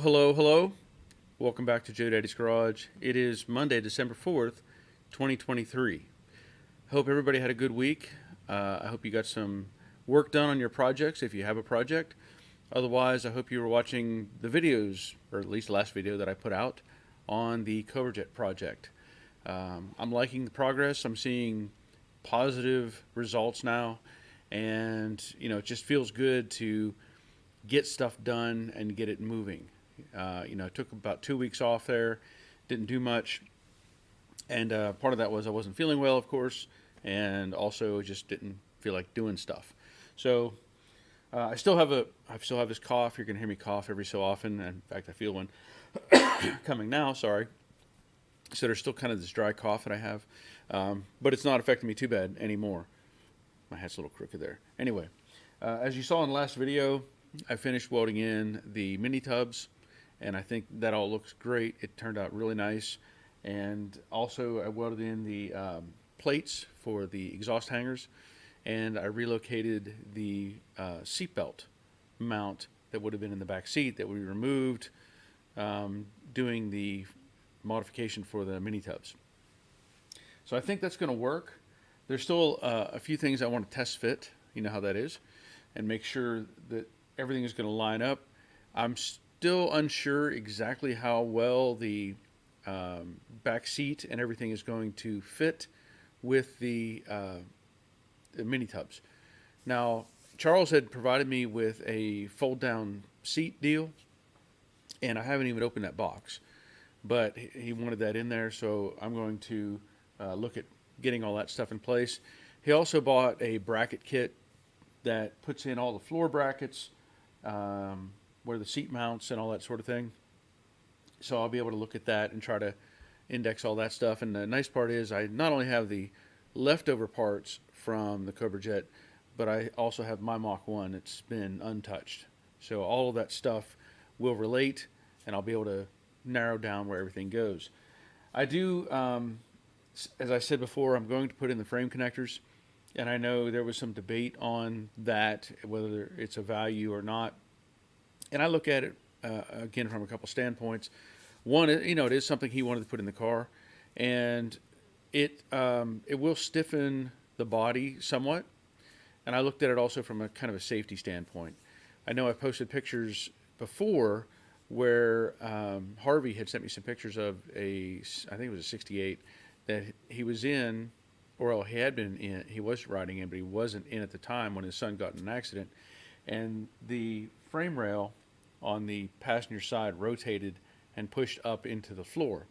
Hello, hello, hello. Welcome back to Joe Daddy's Garage. It is Monday, December 4th, 2023. Hope everybody had a good week. I hope you got some work done on your projects if you have a project. Otherwise, I hope you were watching the videos, or at least the last video that I put out on the Cobra Jet project. I'm liking the progress. I'm seeing positive results now, and it just feels good to get stuff done and get it moving. I took about 2 weeks off there, didn't do much, and part of that was I wasn't feeling well, of course, and also just didn't feel like doing stuff. So I still have this cough. You're gonna hear me cough every so often. In fact, I feel one coming now. Sorry. So there's still kind of this dry cough that I have, but it's not affecting me too bad anymore. My hat's a little crooked there. Anyway, as you saw in the last video, I finished welding in the mini tubs, and I think that all looks great. It turned out really nice. And also I welded in the plates for the exhaust hangers, and I relocated the seatbelt mount that would have been in the back seat that we removed doing the modification for the mini tubs. So I think that's going to work. There's still a few things I want to test fit, you know how that is, and make sure that everything is going to line up. I'm still unsure exactly how well the back seat and everything is going to fit with the mini tubs. Now, Charles had provided me with a fold down seat deal, and I haven't even opened that box, but he wanted that in there, so I'm going to look at getting all that stuff in place. He also bought a bracket kit that puts in all the floor brackets, where the seat mounts and all that sort of thing. So I'll be able to look at that and try to index all that stuff. And the nice part is I not only have the leftover parts from the Cobra Jet, but I also have my Mach 1. It's been untouched. So all of that stuff will relate, and I'll be able to narrow down where everything goes. I do, as I said before, I'm going to put in the frame connectors. And I know there was some debate on that, whether it's a value or not. And I look at it, again, from a couple standpoints. One, it is something he wanted to put in the car. And it will stiffen the body somewhat. And I looked at it also from a kind of a safety standpoint. I know I posted pictures before where Harvey had sent me some pictures of I think it was a 68, that he was in, or he had been in, he was riding in, but he wasn't in at the time when his son got in an accident. And the frame rail on the passenger side rotated and pushed up into the floor.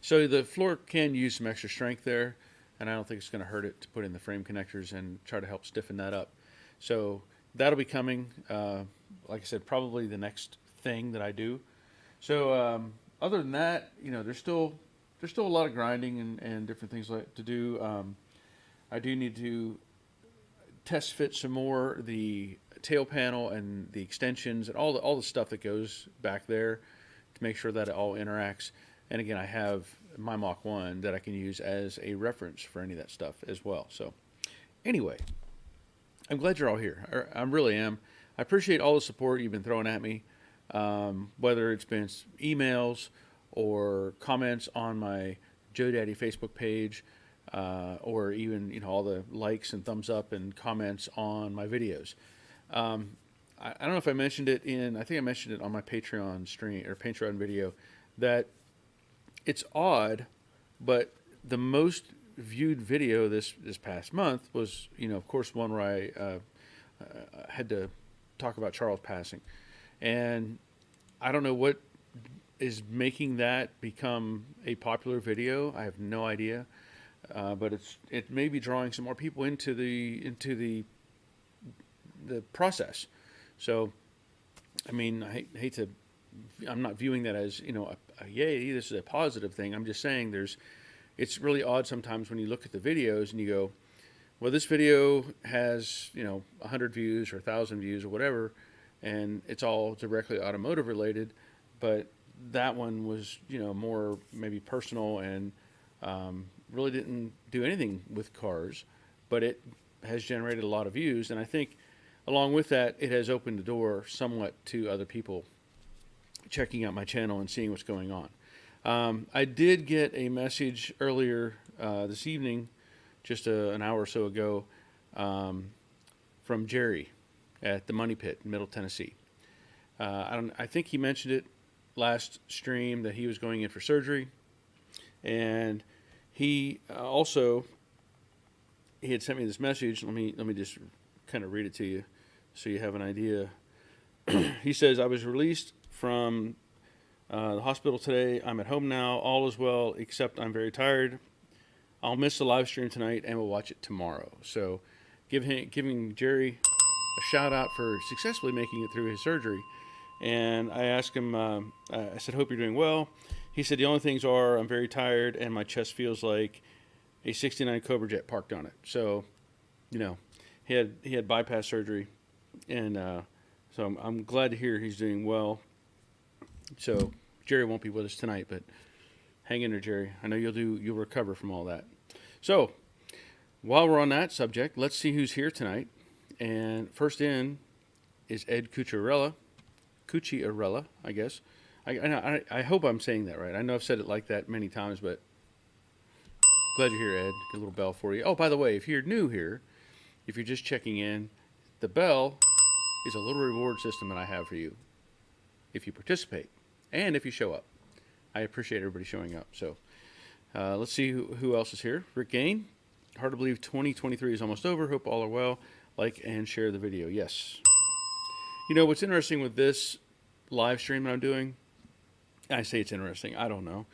So the floor can use some extra strength there, and I don't think it's going to hurt it to put in the frame connectors and try to help stiffen that up. So that'll be coming, like I said, probably the next thing that I do. So other than that, there's still a lot of grinding and different things like to do. I do need to test fit some more the tail panel and the extensions and all the stuff that goes back there to make sure that it all interacts. And again, I have my Mach 1 that I can use as a reference for any of that stuff as well. So anyway, I'm glad you're all here. I really am. I appreciate all the support you've been throwing at me, whether it's been emails or comments on my Joe Daddy Facebook page, or even all the likes and thumbs up and comments on my videos. I don't know if I mentioned it I think I mentioned it on my Patreon stream or Patreon video, that it's odd, but the most viewed video this past month was, of course, one where I had to talk about Charles passing, and I don't know what is making that become a popular video. I have no idea, but it may be drawing some more people into the process. So, I mean, I hate to. I'm not viewing that as a yay, this is a positive thing. I'm just saying it's really odd sometimes when you look at the videos and you go, well, this video has 100 views or 1,000 views or whatever, and it's all directly automotive related, but that one was more maybe personal and really didn't do anything with cars, but it has generated a lot of views. And I think along with that, it has opened the door somewhat to other people checking out my channel and seeing what's going on. I did get a message earlier this evening, just an hour or so ago, from Jerry at the Money Pit in Middle Tennessee. I think he mentioned it last stream that he was going in for surgery, and he he had sent me this message. Let me just kind of read it to you, so you have an idea. He says, "I was released from the hospital today. I'm at home now. All is well, except I'm very tired. I'll miss the live stream tonight, and we'll watch it tomorrow." So, giving Jerry a shout out for successfully making it through his surgery. And I asked him, I said, "Hope you're doing well." He said, "The only things are I'm very tired, and my chest feels like a '69 Cobra Jet parked on it." So, he had bypass surgery, and so I'm glad to hear he's doing well. So Jerry won't be with us tonight, but hang in there, Jerry. I know you'll recover from all that. So while we're on that subject, let's see who's here tonight. And first in is Ed Cucciarella, I guess. I hope I'm saying that right. I know I've said it like that many times, but glad you're here, Ed. Get a little bell for you. Oh, by the way, if you're new here, if you're just checking in, the bell is a little reward system that I have for you if you participate and if you show up. I appreciate everybody showing up. So let's see who else is here. Rick Gain, hard to believe 2023 is almost over. Hope all are well. Like and share the video. Yes. What's interesting with this live stream that I'm doing, I say it's interesting. I don't know.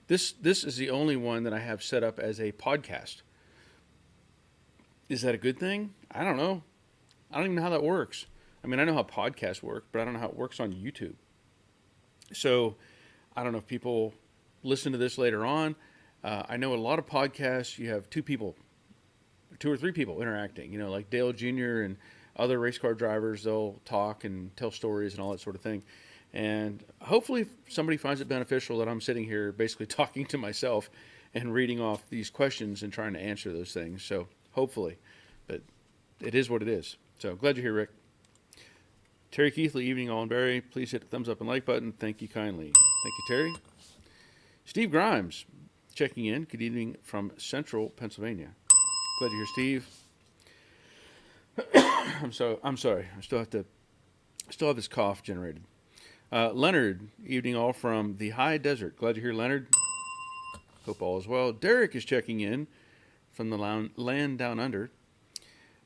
This is the only one that I have set up as a podcast. Is that a good thing? I don't know. I don't even know how that works. I mean, I know how podcasts work, but I don't know how it works on YouTube. So I don't know if people listen to this later on. I know a lot of podcasts, you have two or three people interacting, like Dale Jr. and other race car drivers. They'll talk and tell stories and all that sort of thing. And hopefully somebody finds it beneficial that I'm sitting here basically talking to myself and reading off these questions and trying to answer those things. So hopefully, but it is what it is. So glad you're here, Rick. Terry Keithley, evening all in Barry. Please hit the thumbs up and like button. Thank you kindly. Thank you, Terry. Steve Grimes, checking in. Good evening from Central Pennsylvania. Glad you're here, Steve. I'm sorry. I still have this cough generated. Leonard, evening all from the high desert. Glad you're here, Leonard. Hope all is well. Derek is checking in from the land down under.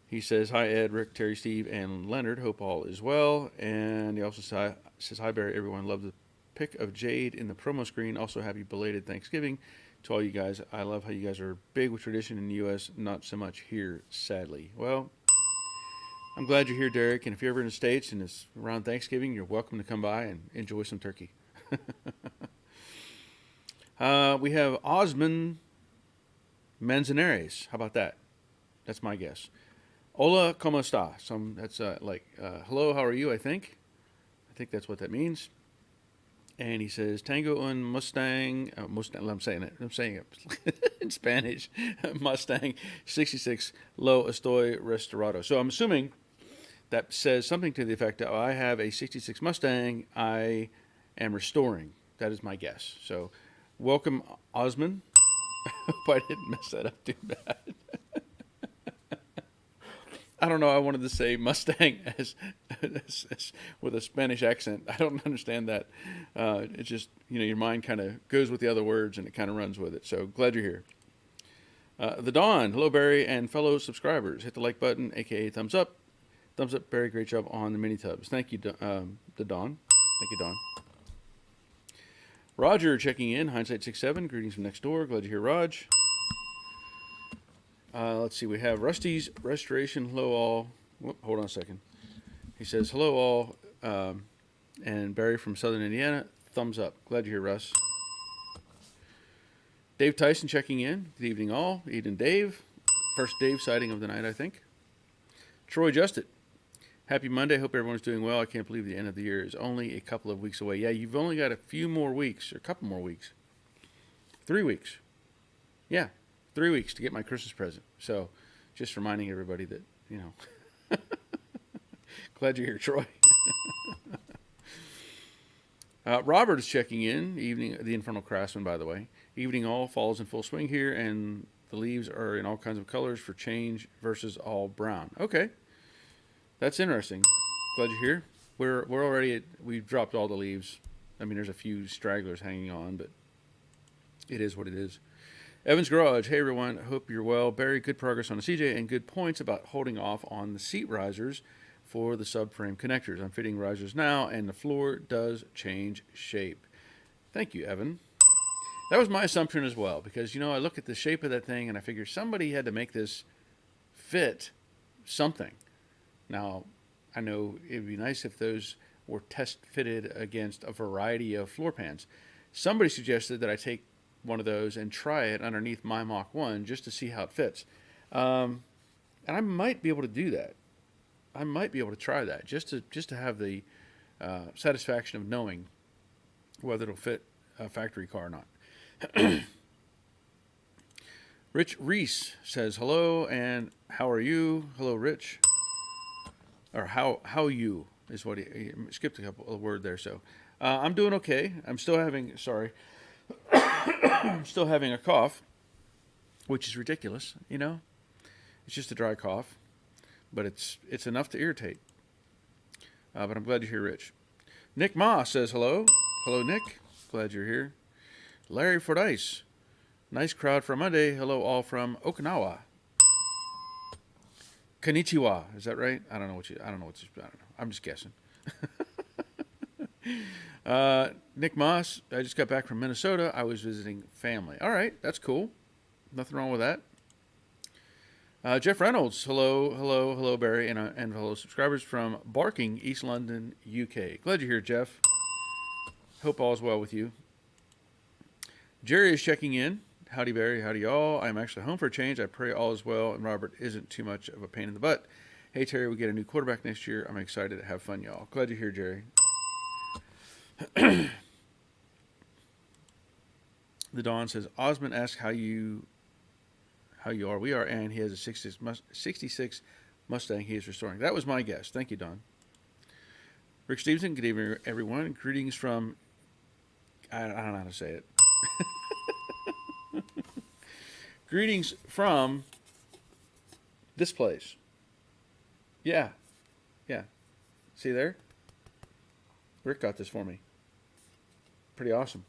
He says, "Hi, Ed, Rick, Terry, Steve, and Leonard. Hope all is well." And he also says, "Hi, Barry, everyone. Love the pic of Jade in the promo screen. Also, happy belated Thanksgiving to all you guys. I love how you guys are big with tradition in the U.S., not so much here, sadly." Well, I'm glad you're here, Derek. And if you're ever in the States and it's around Thanksgiving, you're welcome to come by and enjoy some turkey. We have Osman Manzanares. How about that? That's my guess. Hola, ¿cómo está? That's hello, how are you, I think. I think that's what that means. And he says, Tango un Mustang, I'm saying it in Spanish, Mustang 66, lo estoy restaurado. So I'm assuming that says something to the effect that I have a 66 Mustang I am restoring. That is my guess. So welcome, Osman. I hope I didn't mess that up too bad. I don't know. I wanted to say Mustang as with a Spanish accent. I don't understand that. It's just, your mind kind of goes with the other words and it kind of runs with it. So glad you're here. The Dawn, hello, Barry, and fellow subscribers. Hit the like button, a.k.a. thumbs up. Thumbs up, Barry. Great job on the mini tubs. Thank you, the Dawn. Thank you, Dawn. Roger checking in, Hindsight 67. Greetings from next door. Glad you're here, Raj. Let's see. We have Rusty's Restoration. Hello, all. Whoop, hold on a second. He says, hello, all. And Barry from Southern Indiana. Thumbs up. Glad you're here, Russ. Dave Tyson checking in. Good evening, all. Eden Dave. First Dave sighting of the night, I think. Troy Justit. Happy Monday. Hope everyone's doing well. I can't believe the end of the year is only a couple of weeks away. Yeah, you've only got a few more weeks, or a couple more weeks. 3 weeks. Yeah, 3 weeks to get my Christmas present. So just reminding everybody that, glad you're here, Troy. Robert is checking in. Evening, the Infernal Craftsman, by the way. Evening all falls in full swing here, and the leaves are in all kinds of colors for change versus all brown. Okay, that's interesting. Glad you're here. We're already we've dropped all the leaves. I mean, there's a few stragglers hanging on, but it is what it is. Evan's Garage. Hey everyone, hope you're well. Barry, good progress on the CJ and good points about holding off on the seat risers for the subframe connectors. I'm fitting risers now, and the floor does change shape. Thank you, Evan. That was my assumption as well, because, I look at the shape of that thing, and I figure somebody had to make this fit something. Now, I know it would be nice if those were test fitted against a variety of floor pans. Somebody suggested that I take one of those and try it underneath my Mach 1 just to see how it fits. And I might be able to do that. I might be able to try that just to have the satisfaction of knowing whether it'll fit a factory car or not. Rich Reese says hello and how are you? Hello, Rich. Or how you is what he skipped a word there. So I'm doing okay. I'm still having I'm still having a cough, which is ridiculous. It's just a dry cough. But it's enough to irritate. But I'm glad you're here, Rich. Nick Ma says hello. Hello, Nick. Glad you're here. Larry Fordyce. Nice crowd for Monday. Hello, all from Okinawa. Konnichiwa. Is that right? I don't know. I'm just guessing. Nick Moss. I just got back from Minnesota. I was visiting family. All right, that's cool. Nothing wrong with that. Jeff Reynolds, hello, Barry, and hello, subscribers from Barking, East London, UK. Glad you're here, Jeff. Hope all is well with you. Jerry is checking in. Howdy, Barry. Howdy, y'all. I'm actually home for a change. I pray all is well, and Robert isn't too much of a pain in the butt. Hey, Terry, we get a new quarterback next year. I'm excited to have fun, y'all. Glad you're here, Jerry. The Dawn says, Osmond asks how you are. We are, and he has a 66 Mustang he is restoring. That was my guess. Thank you, Don. Rick Stevenson, good evening, everyone. Greetings from, I don't know how to say it. Greetings from this place. Yeah. See there? Rick got this for me. Pretty awesome.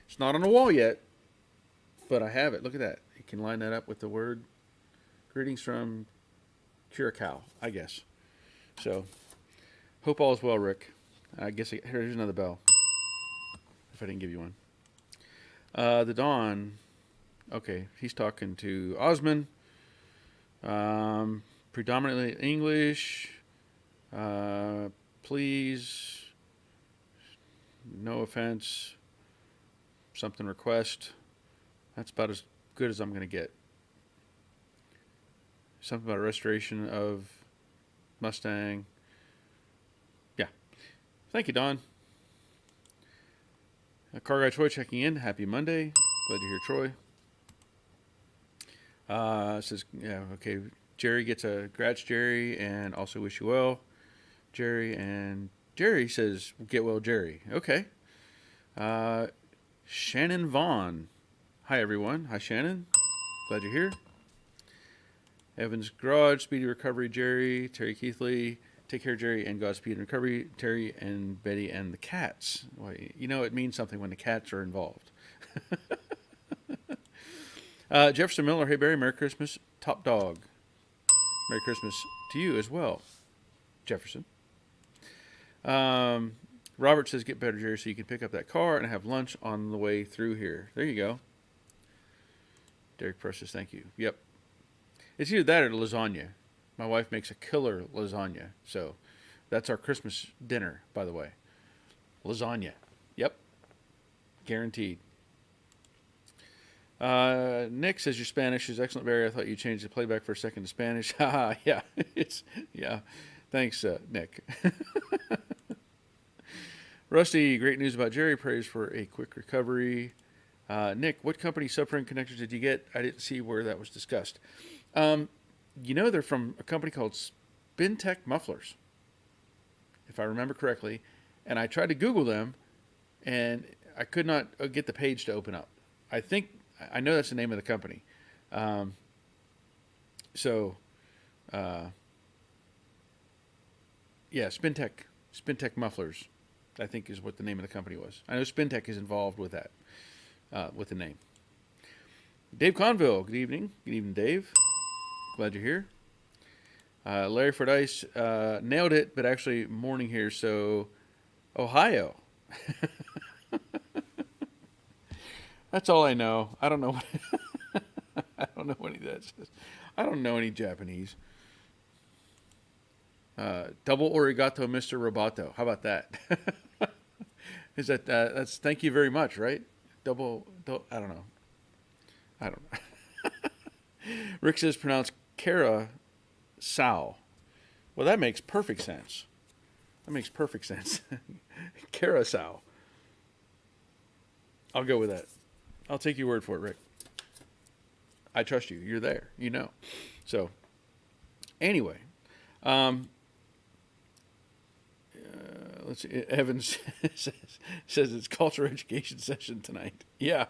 It's not on the wall yet, but I have it. Look at that. You can line that up with the word greetings from Curacao, I guess. So, hope all is well, Rick. I guess here's another bell, if I didn't give you one. The Dawn. Okay, he's talking to Osman. Predominantly English. Please, no offense. Something request. That's about as good as I'm going to get. Something about restoration of Mustang. Yeah. Thank you, Don. Car Guy Troy checking in. Happy Monday. Glad to hear Troy. Says, yeah, okay. Jerry gets a grats, Jerry, and also wish you well, Jerry. And Jerry says, get well, Jerry. Okay. Shannon Vaughn. Hi, everyone. Hi, Shannon. Glad you're here. Evan's Garage, Speedy Recovery, Jerry. Terry Keithley. Take care, Jerry, and Godspeed and Recovery. Terry and Betty and the cats. Well, it means something when the cats are involved. Jefferson Miller. Hey, Barry. Merry Christmas. Top Dog. Merry Christmas to you as well, Jefferson. Robert says, get better, Jerry, so you can pick up that car and have lunch on the way through here. There you go. Derek Precious, thank you. Yep. It's either that or lasagna. My wife makes a killer lasagna. So that's our Christmas dinner, by the way. Lasagna. Yep. Guaranteed. Nick says your Spanish is excellent, Barry. I thought you changed the playback for a second to Spanish. Haha, yeah. Yeah. Thanks, Nick. Rusty, great news about Jerry. Prays for a quick recovery. Nick, what company subframe connectors did you get? I didn't see where that was discussed. They're from a company called Spintech Mufflers, if I remember correctly. And I tried to Google them, and I could not get the page to open up. I know that's the name of the company. Um, so uh, yeah, Spintech Mufflers, I think is what the name of the company was. I know Spintech is involved with that, with the name. Dave Conville, good evening. Good evening, Dave. Glad you're here. Larry Fordyce nailed it, but actually morning here, so Ohio. That's all I know. I don't know what I don't know any of that says. I don't know any Japanese. Double origato, Mr. Roboto. How about that? Is that that's thank you very much, right? I don't know. I don't know. Rick says pronounced Kara Sao. Well, that makes perfect sense. That makes perfect sense. Carousel. I'll go with that. I'll take your word for it, Rick. I trust you. You're there. You know. So, anyway, um, let's see. Evans says it's culture education session tonight. Yeah.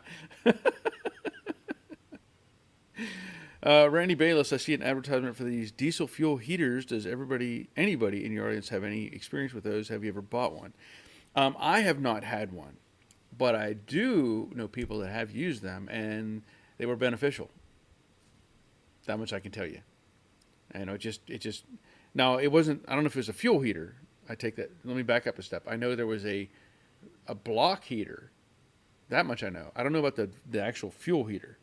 Randy Bayless, I see an advertisement for these diesel fuel heaters. Does anybody in your audience have any experience with those? Have you ever bought one? I have not had one, but I do know people that have used them, and they were beneficial. That much I can tell you. And now it wasn't. I don't know if it was a fuel heater. I take that. Let me back up a step. I know there was a block heater. That much I know. I don't know about the actual fuel heater.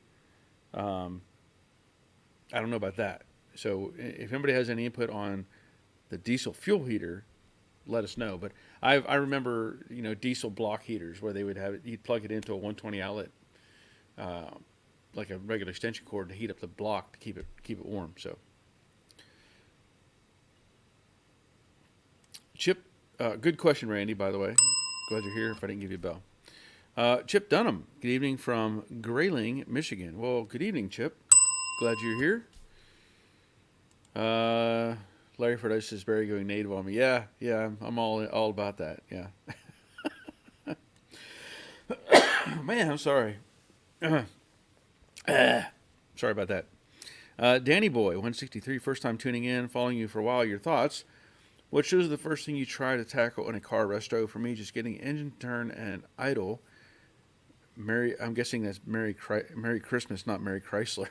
I don't know about that. So if anybody has any input on the diesel fuel heater, let us know. But I remember diesel block heaters where they would have it. You'd plug it into a 120 outlet, like a regular extension cord to heat up the block to keep it warm. So Chip, good question, Randy. By the way, glad you're here. If I didn't give you a bell, Chip Dunham. Good evening from Grayling, Michigan. Well, good evening, Chip. Glad you're here. Larry Fordyce is Barry going native on me. Yeah, I'm all about that. Yeah. Man, I'm sorry. Sorry about that. Danny Boy, 163, first time tuning in, following you for a while. Your thoughts? What shows the first thing you try to tackle in a car resto? For me, just getting engine turn and idle. I'm guessing that's Merry Christmas, not Merry Chrysler.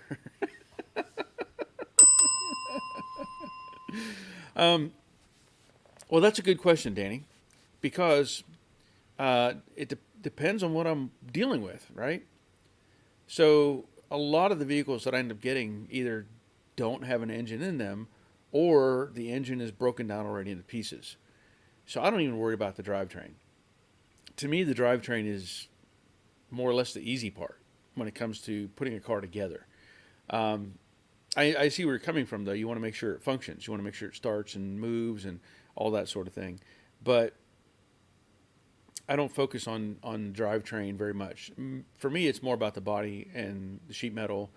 Well, that's a good question, Danny, because it depends on what I'm dealing with, right? So a lot of the vehicles that I end up getting either don't have an engine in them, or the engine is broken down already into pieces. So I don't even worry about the drivetrain. To me, the drivetrain is more or less the easy part when it comes to putting a car together. I see where you're coming from, though. You want to make sure it functions. You want to make sure it starts and moves and all that sort of thing. But I don't focus on drivetrain very much. For me, it's more about the body and the sheet metal,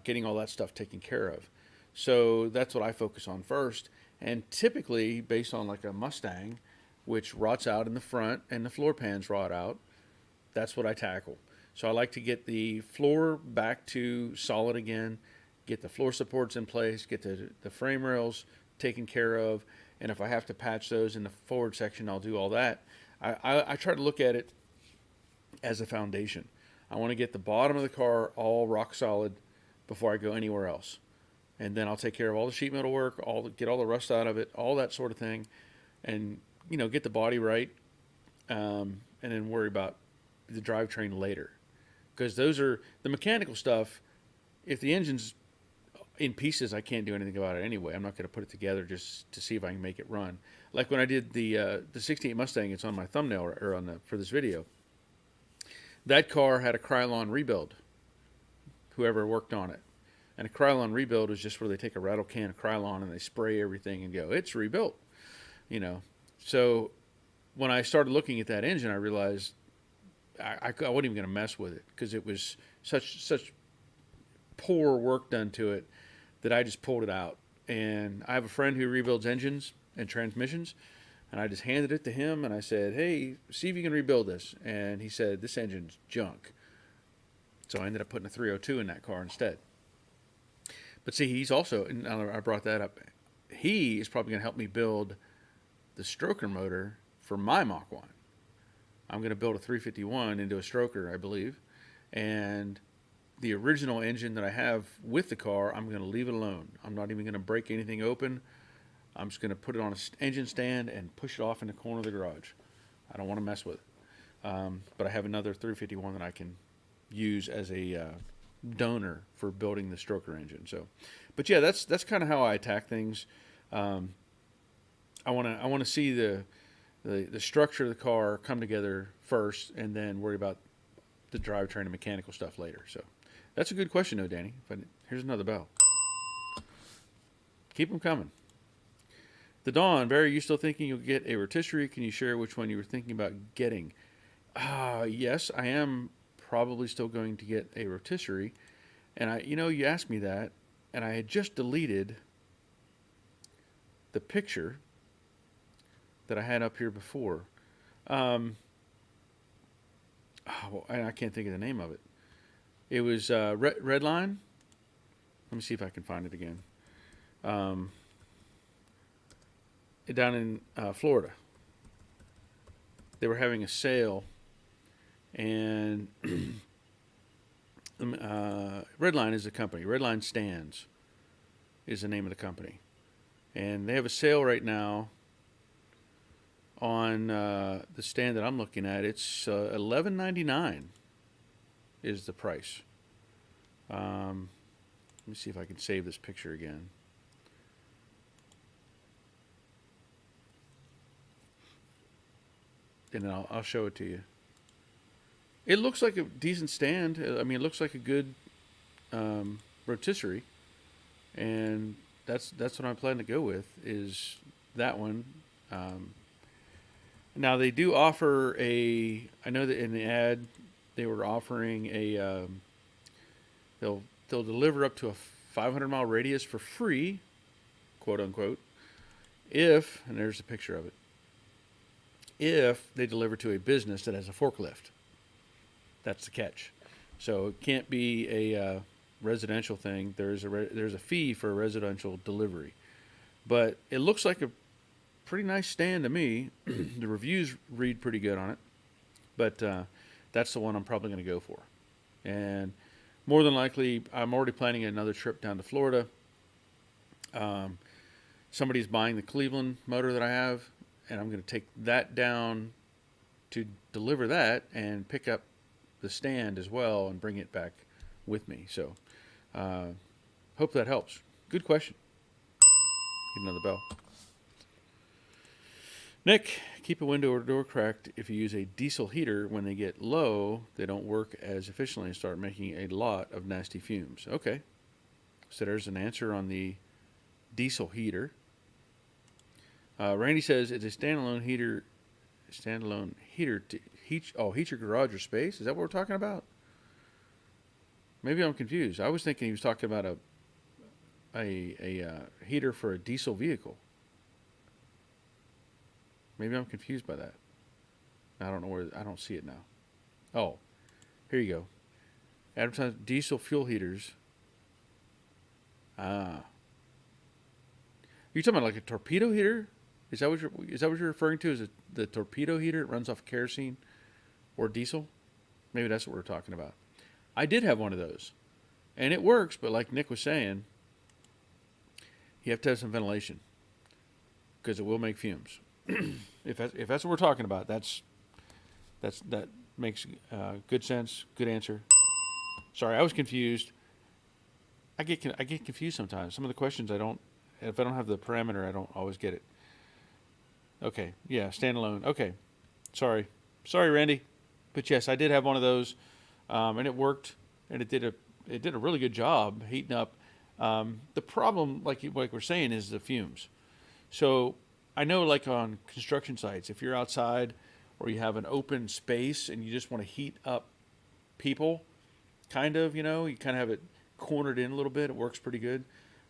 getting all that stuff taken care of. So that's what I focus on first. And typically, based on like a Mustang, which rots out in the front and the floor pans rot out, that's what I tackle. So I like to get the floor back to solid again, get the floor supports in place, get the frame rails taken care of, and if I have to patch those in the forward section, I'll do all that. I try to look at it as a foundation. I want to get the bottom of the car all rock solid before I go anywhere else. And then I'll take care of all the sheet metal work, get all the rust out of it, all that sort of thing, and get the body right, and then worry about the drivetrain later. Because those are the mechanical stuff. If the engine's in pieces, I can't do anything about it anyway. I'm not going to put it together just to see if I can make it run. Like when I did the '68 Mustang, it's on my thumbnail or for this video. That car had a Krylon rebuild. Whoever worked on it, and a Krylon rebuild is just where they take a rattle can of Krylon and they spray everything and go, it's rebuilt. So when I started looking at that engine, I realized I wasn't even going to mess with it because it was such poor work done to it that I just pulled it out. And I have a friend who rebuilds engines and transmissions, And I just handed it to him and I said, hey, see if you can rebuild this. And he said, this engine's junk. So I ended up putting a 302 in that car instead. But see, he's also, and I brought that up, he is probably going to help me build the stroker motor for my Mach 1. I'm going to build a 351 into a stroker, I believe. And the original engine that I have with the car, I'm going to leave it alone. I'm not even going to break anything open. I'm just going to put it on an engine stand and push it off in the corner of the garage. I don't want to mess with it. But I have another 351 that I can use as a donor for building the stroker engine. So, but yeah, that's kind of how I attack things. I want to see the structure of the car come together first, and then worry about the drivetrain and mechanical stuff later. So, that's a good question, though, Danny. But here's another bell. Keep them coming. The Dawn, Barry, you still thinking you'll get a rotisserie? Can you share which one you were thinking about getting? Yes, I am probably still going to get a rotisserie. And you asked me that, and I had just deleted the picture that I had up here before. And I can't think of the name of it. It was Redline. Let me see if I can find it again. Down in Florida. They were having a sale, and Redline is the company. Redline Stands is the name of the company. And they have a sale right now on the stand that I'm looking at. It's $11.99 is the price. Let me see if I can save this picture again. And then I'll show it to you. It looks like a decent stand. I mean, it looks like a good rotisserie, and that's what I'm planning to go with, is that one. Now they do offer I know that in the ad they were offering they'll deliver up to a 500-mile radius for free, quote unquote, and there's a picture of it, if they deliver to a business that has a forklift. That's the catch. So it can't be a residential thing. There's a fee for a residential delivery. But it looks like a pretty nice stand to me. The reviews read pretty good on it. But that's the one I'm probably going to go for. And more than likely, I'm already planning another trip down to Florida. Somebody's buying the Cleveland motor that I have, and I'm going to take that down to deliver that and pick up the stand as well and bring it back with me. So hope that helps. Good question. Get another bell. Nick, keep a window or door cracked. If you use a diesel heater, when they get low, they don't work as efficiently and start making a lot of nasty fumes. Okay. So there's an answer on the diesel heater. Randy says it's a standalone heater to heat your garage or space. Is that what we're talking about? Maybe I'm confused. I was thinking he was talking about a heater for a diesel vehicle. Maybe I'm confused by that. I don't know I don't see it now. Oh, here you go. Advertise diesel fuel heaters. You're talking about like a torpedo heater? Is that what you're referring to? Is it the torpedo heater? It runs off kerosene or diesel? Maybe that's what we're talking about. I did have one of those, and it works. But like Nick was saying, you have to have some ventilation because it will make fumes. If that's what we're talking about, that makes good sense. Good answer. Sorry, I was confused. I get confused sometimes. Some of the questions if I don't have the parameter, I don't always get it. Okay, yeah, standalone. Okay, sorry, Randy, but yes, I did have one of those, and it worked, and it did a really good job heating up. The problem, like we're saying, is the fumes. So I know, like on construction sites, if you're outside or you have an open space and you just want to heat up people, you kind of have it cornered in a little bit. It works pretty good.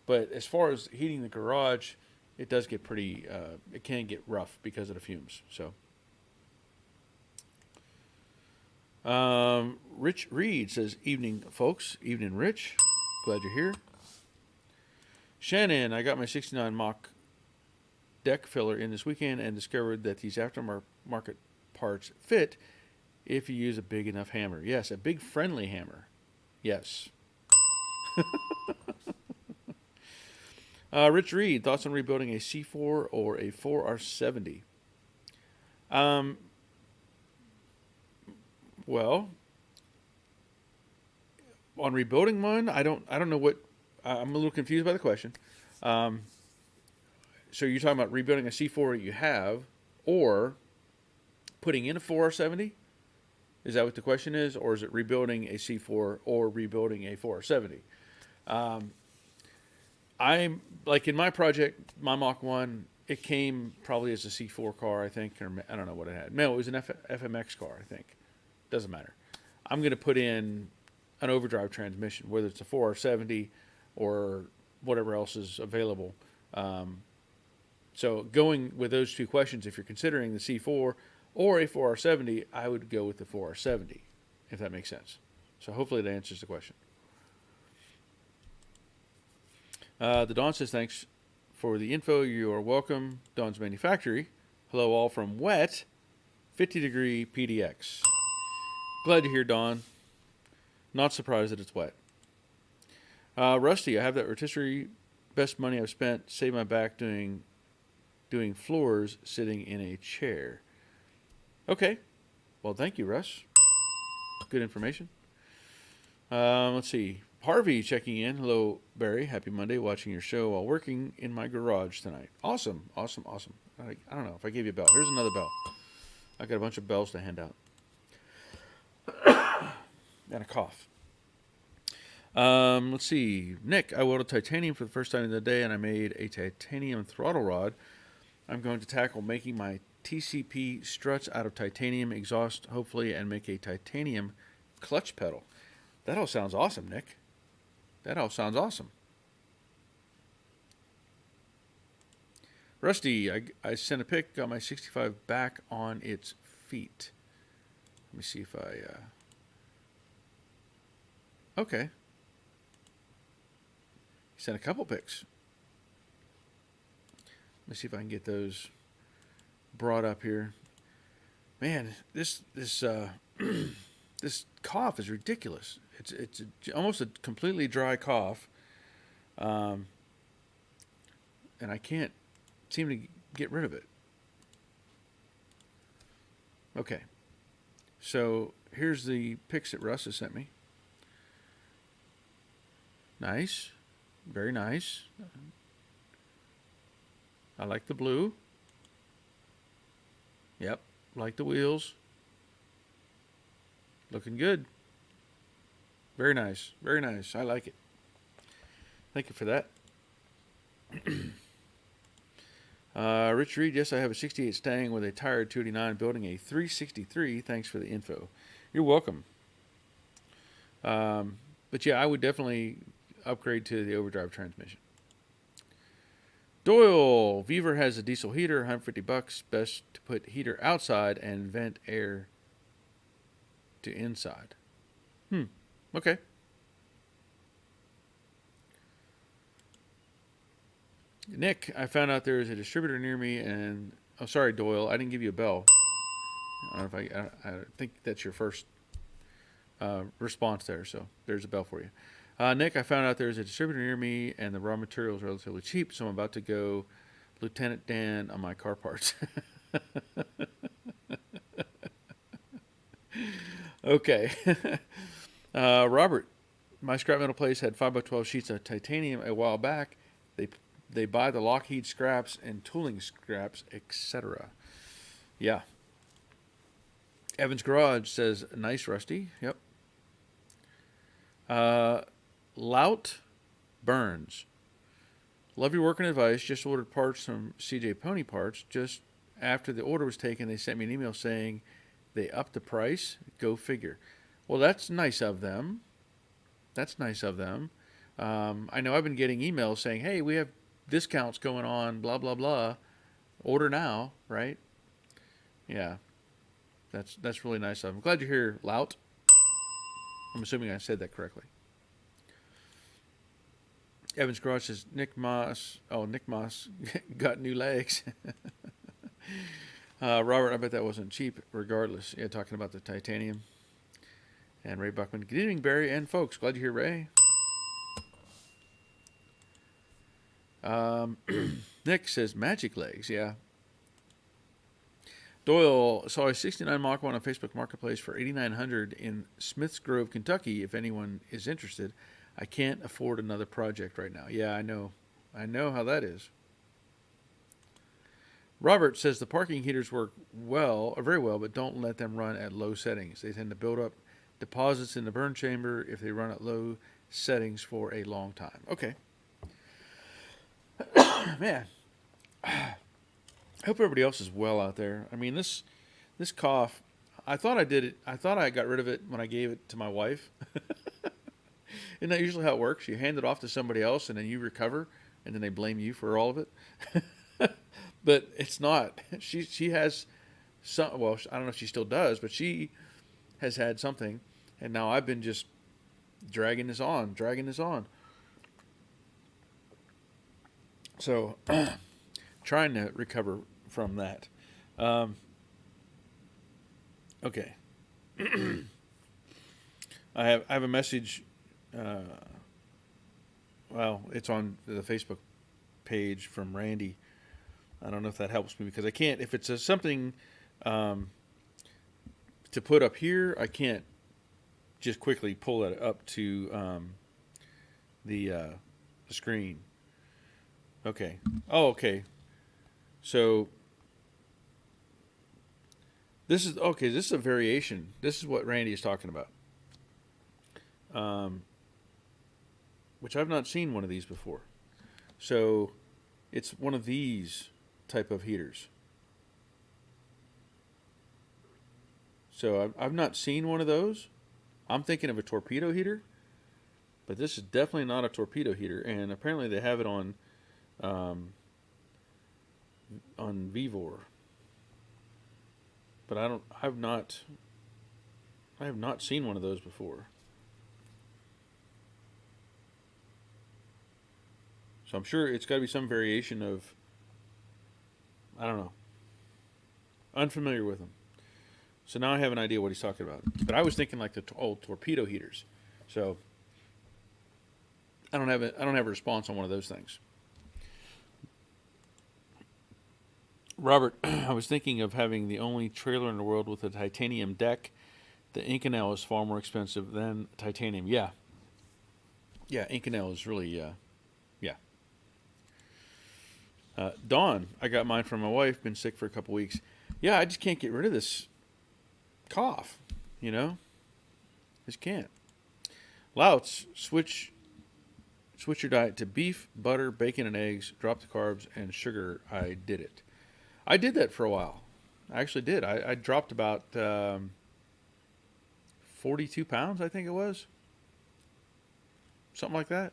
But as far as heating the garage, it does get pretty. It can get rough because of the fumes. So, Rich Reed says, "Evening, folks. Evening, Rich. Glad you're here." Shannon, I got my '69 Mach deck filler in this weekend and discovered that these aftermarket parts fit if you use a big enough hammer. Yes, a big friendly hammer. Yes. Rich Reed, thoughts on rebuilding a C4 or a 4R70? Well, on rebuilding one, I don't know what. I'm a little confused by the question. Um, so you're talking about rebuilding a C4 you have, or putting in a 4R70? Is that what the question is, or is it rebuilding a C4 or rebuilding a 4R70? I'm like in my project, my Mach 1, it came probably as a C4 car, I think, or I don't know what it had. No, it was an FMX car, I think. Doesn't matter. I'm going to put in an overdrive transmission, whether it's a 4R70 or whatever else is available. So going with those two questions, if you're considering the C4 or a 4R70, I would go with the 4R70, if that makes sense. So hopefully that answers the question. The Dawn says, thanks for the info. You are welcome. Dawn's Manufactory. Hello all from wet 50-degree PDX. Glad to hear, Dawn. Not surprised that it's wet. Rusty, I have that rotisserie. Best money I've spent. Save my back doing floors sitting in a chair. Okay. Well, thank you, Russ. Good information. Let's see. Harvey checking in. Hello, Barry. Happy Monday. Watching your show while working in my garage tonight. Awesome. Awesome. Awesome. I don't know if I gave you a bell. Here's another bell. I got a bunch of bells to hand out. And a cough. Let's see. Nick, I welded titanium for the first time in the day, and I made a titanium throttle rod. I'm going to tackle making my TCP struts out of titanium exhaust, hopefully, and make a titanium clutch pedal. That all sounds awesome, Nick. That all sounds awesome. Rusty, I sent a pic, got my 65 back on its feet. Let me see if I... Okay. Sent a couple pics. Let me see if I can get those brought up here. Man, this this cough is ridiculous. It's almost a completely dry cough, and I can't seem to get rid of it. Okay, so here's the pics that Russ has sent me. Nice, very nice. I like the blue. Yep, like the wheels. Looking good. Very nice. Very nice. I like it. Thank you for that. Rich Reed, yes, I have a 68 Stang with a tired 289 building a 363. Thanks for the info. You're welcome. But yeah, I would definitely upgrade to the overdrive transmission. Doyle, Beaver has a diesel heater, $150. Best to put heater outside and vent air to inside. Okay. Nick, I found out there is a distributor near me, and oh, sorry, Doyle, I didn't give you a bell. I don't know if I think that's your first response there, so there's a bell for you. Nick, I found out there's a distributor near me, and the raw material is relatively cheap, so I'm about to go Lieutenant Dan on my car parts. Okay. Robert, my scrap metal place had 5x12 sheets of titanium a while back. They buy the Lockheed scraps and tooling scraps, etc. Yeah. Evan's Garage says, nice, Rusty. Yep. Lout Burns. Love your work and advice. Just ordered parts from CJ Pony Parts. Just after the order was taken, they sent me an email saying they upped the price. Go figure. Well, that's nice of them. That's nice of them. I know I've been getting emails saying, hey, we have discounts going on, blah, blah, blah. Order now, right? Yeah, that's really nice of them. I'm glad you're here, Lout. I'm assuming I said that correctly. Evans Garage says Nick Moss. Oh, Nick Moss got new legs. Robert, I bet that wasn't cheap. Regardless, yeah, talking about the titanium. And Ray Buckman. Good evening, Barry and folks. Glad you're here, Ray. Nick says magic legs. Yeah. Doyle saw a 69 Mach 1 on Facebook Marketplace for $8,900 in Smiths Grove, Kentucky. If anyone is interested, I can't afford another project right now. Yeah, I know. I know how that is. Robert says the parking heaters work well, or very well, but don't let them run at low settings. They tend to build up deposits in the burn chamber if they run at low settings for a long time. Okay. Man. I hope everybody else is well out there. I mean, this cough, I thought I did it. I thought I got rid of it when I gave it to my wife. Isn't that usually how it works? You hand it off to somebody else, and then you recover, and then they blame you for all of it. But it's not. She has some. Well, I don't know if she still does, but she has had something, and now I've been just dragging this on. So, trying to recover from that. Okay. I have a message. Well, it's on the Facebook page from Randy. I don't know if that helps me because I can't. If it's something to put up here, I can't just quickly pull that up to the screen. Okay. Oh, okay. So this is okay. This is a variation. This is what Randy is talking about. Which I've not seen one of these before. So it's one of these type of heaters. So I've not seen one of those. I'm thinking of a torpedo heater, but this is definitely not a torpedo heater. And apparently they have it on Vivor. But I have not seen one of those before. So I'm sure it's got to be some variation of, I don't know. Unfamiliar with them. So now I have an idea what he's talking about. But I was thinking like the old torpedo heaters. So I don't have a response on one of those things. Robert, I was thinking of having the only trailer in the world with a titanium deck. The Inconel is far more expensive than titanium. Yeah. Yeah, Inconel is really, yeah. Dawn, I got mine from my wife, been sick for a couple weeks. Yeah, I just can't get rid of this cough, you know? Just can't. Louts, switch your diet to beef, butter, bacon, and eggs. Drop the carbs and sugar. I did it. I did that for a while. I actually did. I dropped about 42 pounds, I think it was. Something like that.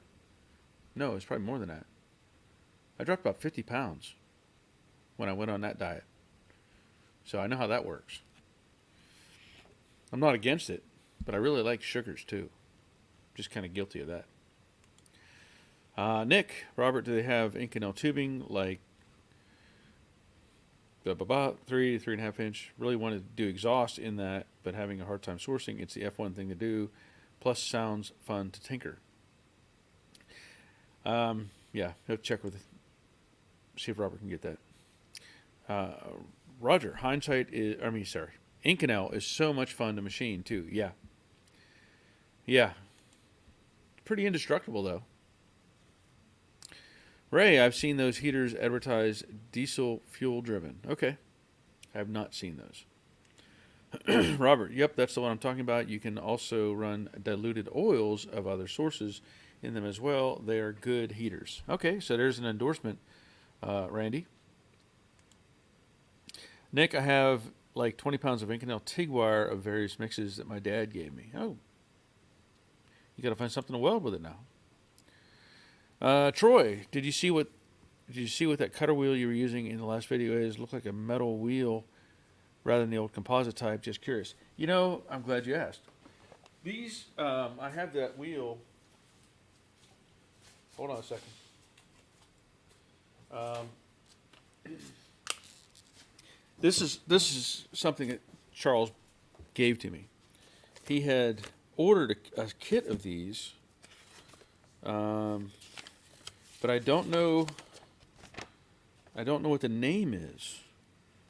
No, it's probably more than that. I dropped about 50 pounds when I went on that diet. So I know how that works. I'm not against it, but I really like sugars too. Just kind of guilty of that. Nick, Robert, do they have Inconel tubing like 3 to 3.5 inch? Really wanted to do exhaust in that, but having a hard time sourcing. It's the F1 thing to do. Plus, sounds fun to tinker. Yeah, have to check with. See if Robert can get that. Roger, Inconel is so much fun to machine too. Yeah. Pretty indestructible though. Ray, I've seen those heaters advertised diesel fuel driven. Okay. I have not seen those. Robert, yep, that's the one I'm talking about. You can also run diluted oils of other sources in them as well. They are good heaters. Okay, so there's an endorsement, Randy. Nick, I have like 20 pounds of Inconel TIG wire of various mixes that my dad gave me. Oh, you got to find something to weld with it now. Troy, did you see what did you see what that cutter wheel you were using in the last video is? Looked like a metal wheel rather than the old composite type. Just curious. You know, I'm glad you asked. These, I have that wheel. Hold on a second. This is something that Charles gave to me. He had ordered a kit of these, but I don't know. I don't know what the name is.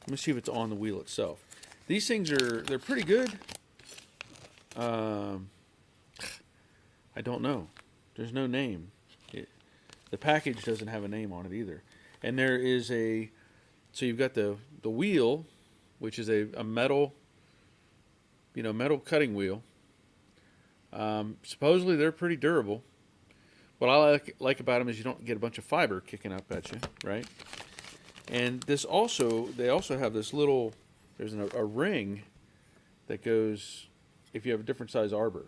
Let me see if it's on the wheel itself. These things they're pretty good. I don't know. There's no name. The package doesn't have a name on it either. And there is so you've got the wheel, which is a metal, metal cutting wheel. Supposedly they're pretty durable. What I like about them is you don't get a bunch of fiber kicking up at you, right? And they also have this little, there's a ring that goes, if you have a different size arbor,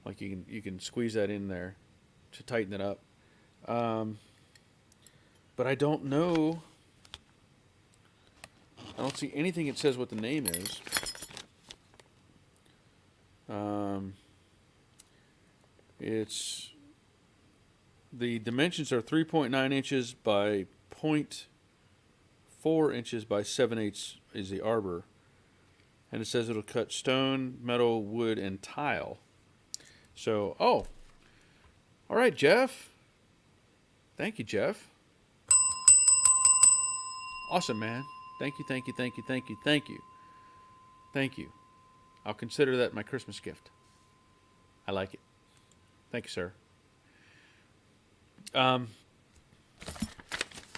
like you can squeeze that in there to tighten it up. But I don't know. I don't see anything that says what the name is. It's the dimensions are 3.9 inches by 0.4 inches by 7/8 is the arbor, and it says it'll cut stone, metal, wood, and tile. So, all right, Jeff. Thank you, Jeff. Awesome, man. Thank you, thank you, thank you, thank you, thank you. Thank you. I'll consider that my Christmas gift. I like it. Thank you, sir.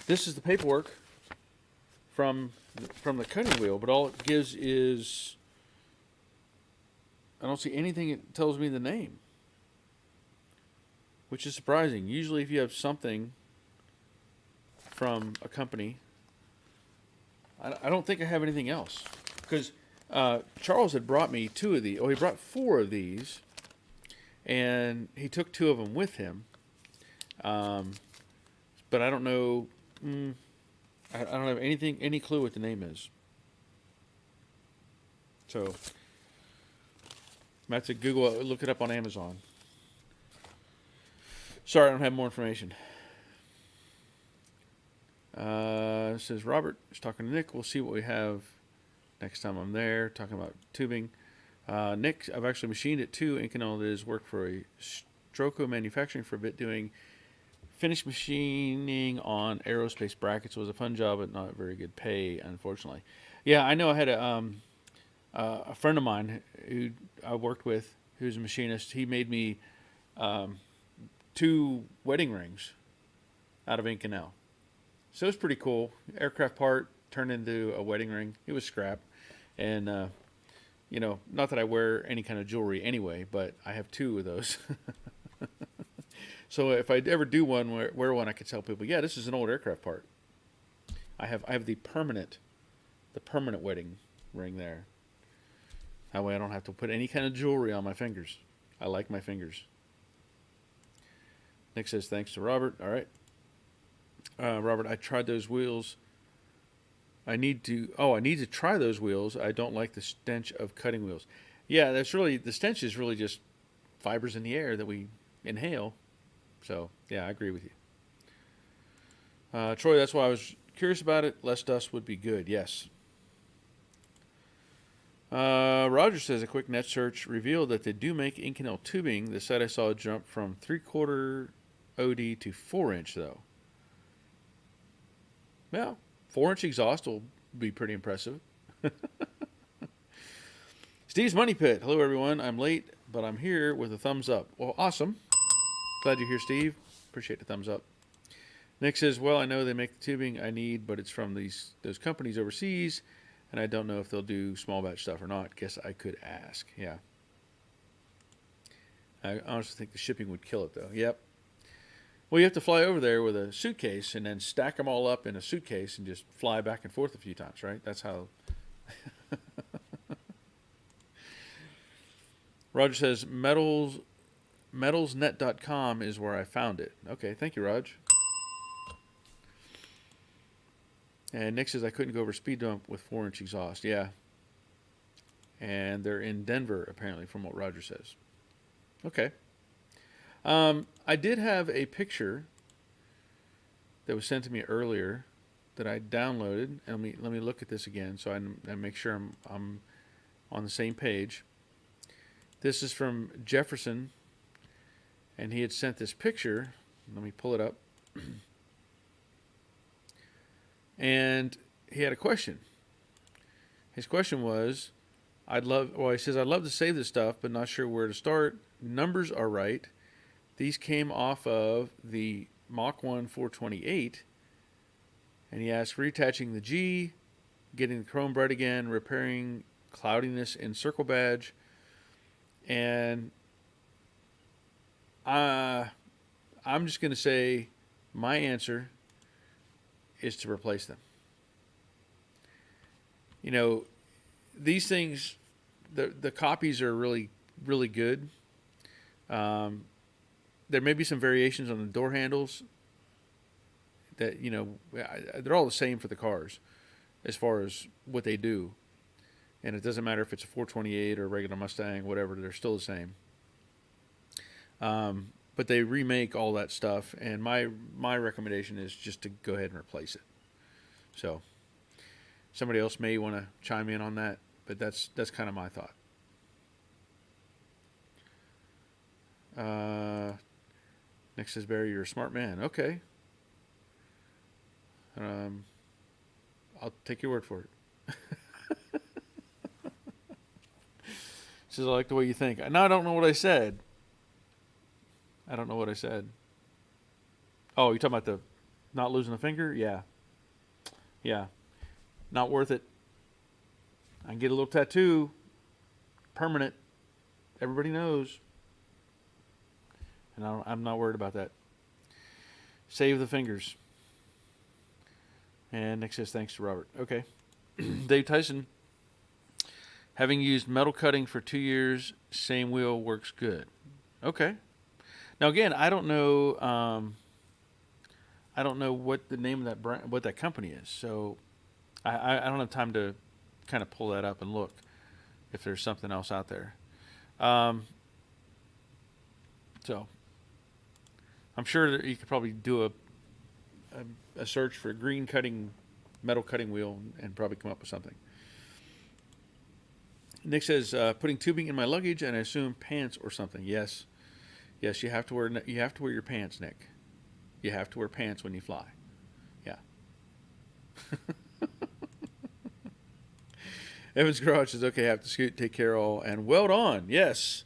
This is the paperwork from the cutting wheel, but all it gives is, I don't see anything that tells me the name, which is surprising. Usually if you have something from a company, I don't think I have anything else, because Charles had brought me two of these. Oh, he brought four of these, and he took two of them with him. But I don't know. I don't have any clue what the name is. So I have to look it up on Amazon. Sorry, I don't have more information. It says Robert is talking to Nick. We'll see what we have next time I'm there. Talking about tubing. Nick, I've actually machined it too. Inconel is worked for a Stroco manufacturing for a bit, doing finished machining on aerospace brackets. It was a fun job, but not very good pay, unfortunately. Yeah, I know. I had a friend of mine who I worked with, who's a machinist. He made me 2 wedding rings out of Inconel. So it was pretty cool. Aircraft part turned into a wedding ring. It was scrap. And, not that I wear any kind of jewelry anyway, but I have 2 of those. So if I ever do wear one, I could tell people, yeah, this is an old aircraft part. I have the permanent wedding ring there. That way I don't have to put any kind of jewelry on my fingers. I like my fingers. Nick says, thanks to Robert. All right. Robert, I tried those wheels. I need to try those wheels. I don't like the stench of cutting wheels. Yeah, the stench is really just fibers in the air that we inhale. So, yeah, I agree with you. Troy, that's why I was curious about it. Less dust would be good. Yes. Roger says a quick net search revealed that they do make Inconel tubing. The site I saw jumped from 3/4 OD to 4-inch, though. Well, 4-inch exhaust will be pretty impressive. Steve's Money Pit. Hello, everyone. I'm late, but I'm here with a thumbs up. Well, awesome. Glad you're here, Steve. Appreciate the thumbs up. Nick says, well, I know they make the tubing I need, but it's from those companies overseas, and I don't know if they'll do small batch stuff or not. Guess I could ask. Yeah. I honestly think the shipping would kill it, though. Yep. Well, you have to fly over there with a suitcase and then stack them all up in a suitcase and just fly back and forth a few times, right? That's how. Roger says, metalsnet.com is where I found it. Okay, thank you, Raj. And Nick says I couldn't go over speed bump with 4-inch exhaust. Yeah. And they're in Denver, apparently, from what Roger says. Okay. I did have a picture that was sent to me earlier that I downloaded. And let me look at this again so I make sure I'm on the same page. This is from Jefferson, and he had sent this picture. Let me pull it up. And he had a question. His question was, he says, I'd love to save this stuff, but not sure where to start. Numbers are right. These came off of the Mach 1 428. And he asked, reattaching the G, getting the chrome bright again, repairing cloudiness in circle badge. And I'm just going to say my answer is to replace them. You know, these things, the copies are really, really good. There may be some variations on the door handles that, you know, they're all the same for the cars as far as what they do. And it doesn't matter if it's a 428 or a regular Mustang, whatever, they're still the same. But they remake all that stuff, and my recommendation is just to go ahead and replace it. So somebody else may want to chime in on that, but that's kind of my thought. Nick says, Barry, you're a smart man. Okay. I'll take your word for it. Says, I like the way you think. Now I don't know what I said. I don't know what I said. Oh, you're talking about the not losing a finger? Yeah. Yeah. Not worth it. I can get a little tattoo. Permanent. Everybody knows. And I'm not worried about that. Save the fingers. And Nick says, thanks to Robert. Okay. Dave Tyson. Having used metal cutting for 2 years, same wheel works good. Okay. Now again, I don't know what the name of that brand, what that company is. So I don't have time to kind of pull that up and look if there's something else out there. So I'm sure that you could probably do a search for green metal cutting wheel and probably come up with something. Nick says, putting tubing in my luggage and I assume pants or something. Yes, you have to wear your pants, Nick. You have to wear pants when you fly. Yeah. Evan's Garage says, okay, I have to scoot, take care all, and weld on. Yes.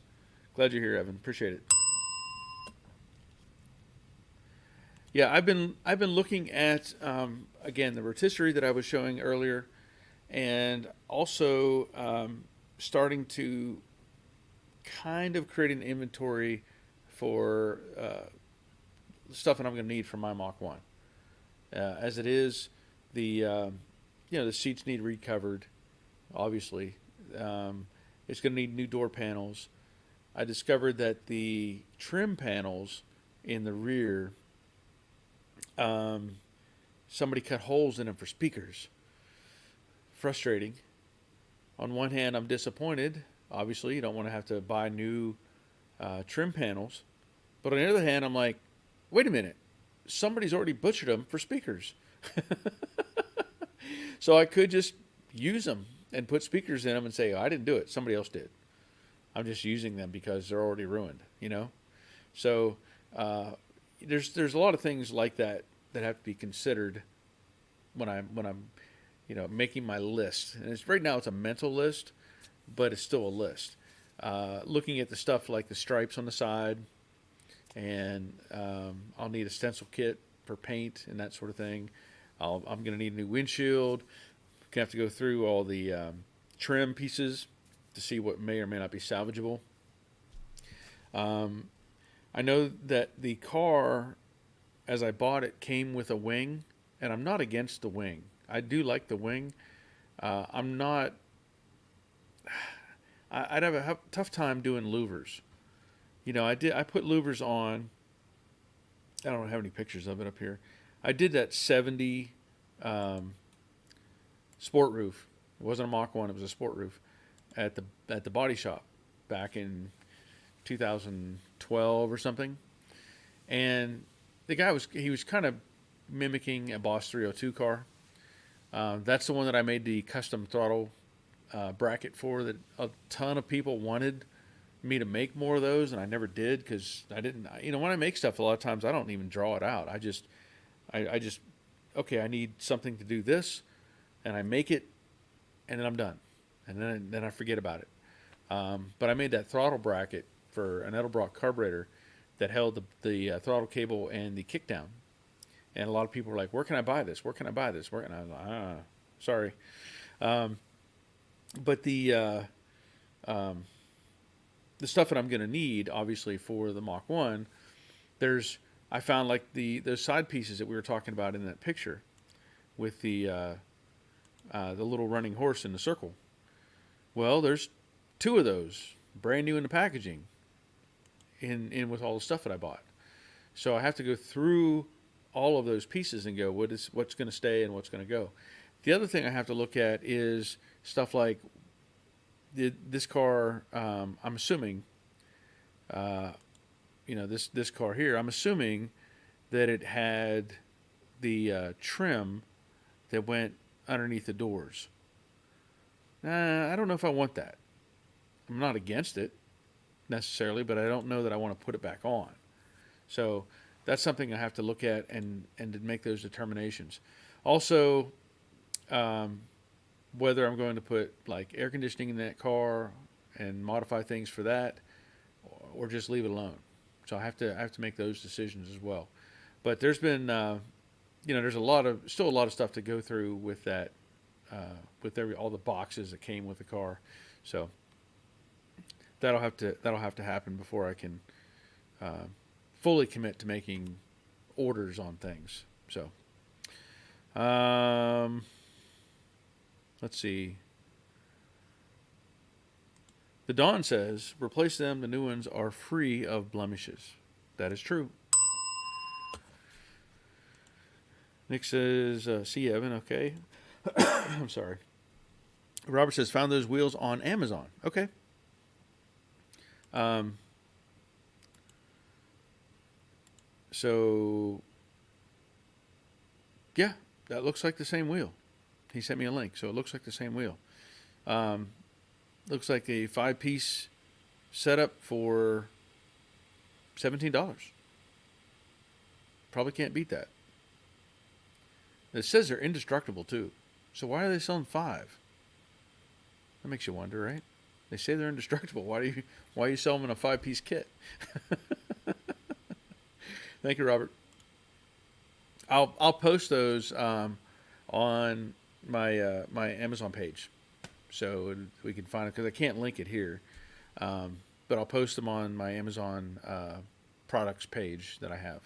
Glad you're here, Evan. Appreciate it. Yeah, I've been looking at again the rotisserie that I was showing earlier, and also starting to kind of create an inventory for stuff that I'm going to need for my Mach 1. As it is, the seats need recovered. Obviously, it's going to need new door panels. I discovered that the trim panels in the rear, somebody cut holes in them for speakers. Frustrating. On one hand, I'm disappointed. Obviously, you don't want to have to buy new trim panels. But on the other hand, I'm like, wait a minute. Somebody's already butchered them for speakers. So I could just use them and put speakers in them and say, oh, I didn't do it. Somebody else did. I'm just using them because they're already ruined, you know? So there's a lot of things like that have to be considered when I'm making my list. And right now it's a mental list, but it's still a list. Looking at the stuff like the stripes on the side, and I'll need a stencil kit for paint and that sort of thing. I'm going to need a new windshield. Going to have to go through all the trim pieces to see what may or may not be salvageable. I know that the car, as I bought it, came with a wing, and I'm not against the wing. I do like the wing. I'm not. I'd have a tough time doing louvers. I put louvers on. I don't have any pictures of it up here. I did that 70 sport roof. It wasn't a Mach 1, it was a sport roof at the body shop back in 2012 or something. And the guy was kind of mimicking a Boss 302 car. That's the one that I made the custom throttle bracket for, that a ton of people wanted me to make more of those, and I never did because I didn't. When I make stuff, a lot of times I don't even draw it out. I just, okay, I need something to do this, and I make it, and then I'm done, and then I forget about it. But I made that throttle bracket for an Edelbrock carburetor that held the throttle cable and the kickdown. And a lot of people were like, "Where can I buy this? Where can I buy this?" And I was like, sorry. But the stuff that I'm going to need, obviously, for the Mach 1, I found like those side pieces that we were talking about in that picture with the little running horse in the circle. Well, there's 2 of those, brand new in the packaging, in with all the stuff that I bought. So I have to go through all of those pieces and go, what's going to stay and what's going to go. The other thing I have to look at is stuff like this car. I'm assuming, this car here. I'm assuming that it had the trim that went underneath the doors. I don't know if I want that. I'm not against it necessarily, but I don't know that I want to put it back on. So that's something I have to look at and to make those determinations. Also, whether I'm going to put like air conditioning in that car and modify things for that, or just leave it alone. So I have to make those decisions as well. But there's been, there's still a lot of stuff to go through with that, with all the boxes that came with the car. So that'll have to happen before I can fully commit to making orders on things. So, let's see. The Dawn says, replace them. The new ones are free of blemishes. That is true. Nick says, see Evan, okay. I'm sorry. Robert says, found those wheels on Amazon. Okay. So, yeah, that looks like the same wheel. He sent me a link, so it looks like the same wheel. Looks like a 5-piece setup for $17. Probably can't beat that. It says they're indestructible too. So why are they selling 5? That makes you wonder, right? They say they're indestructible. Why are you selling them in a 5-piece kit? Thank you, Robert. I'll post those on my my Amazon page, so we can find it, because I can't link it here. But I'll post them on my Amazon products page that I have.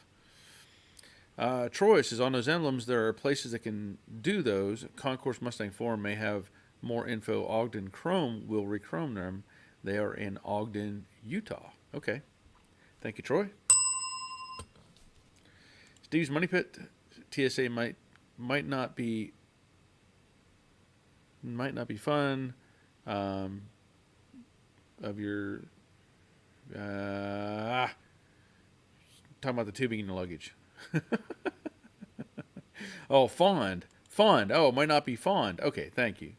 Troy says, on those emblems, there are places that can do those. Concourse Mustang Forum may have more info. Ogden Chrome will rechrome them. They are in Ogden, Utah. Okay. Thank you, Troy. Steve's Money Pit. TSA might not be fun. Of your talking about the tubing in the luggage. Oh, fond. Oh, it might not be fond. Okay, thank you.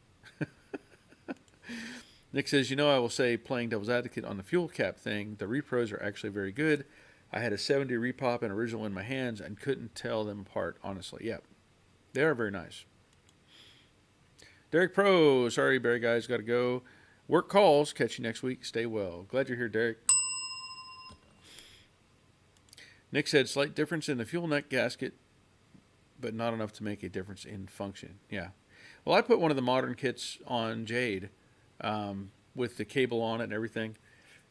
Nick says, I will say, playing devil's advocate on the fuel cap thing, the repros are actually very good. I had a 70 repop and original in my hands and couldn't tell them apart, honestly. Yeah, they are very nice. Derek Pro, sorry, Barry guys, got to go. Work calls. Catch you next week. Stay well. Glad you're here, Derek. Nick said, slight difference in the fuel neck gasket, but not enough to make a difference in function. Yeah. Well, I put one of the modern kits on Jade with the cable on it and everything,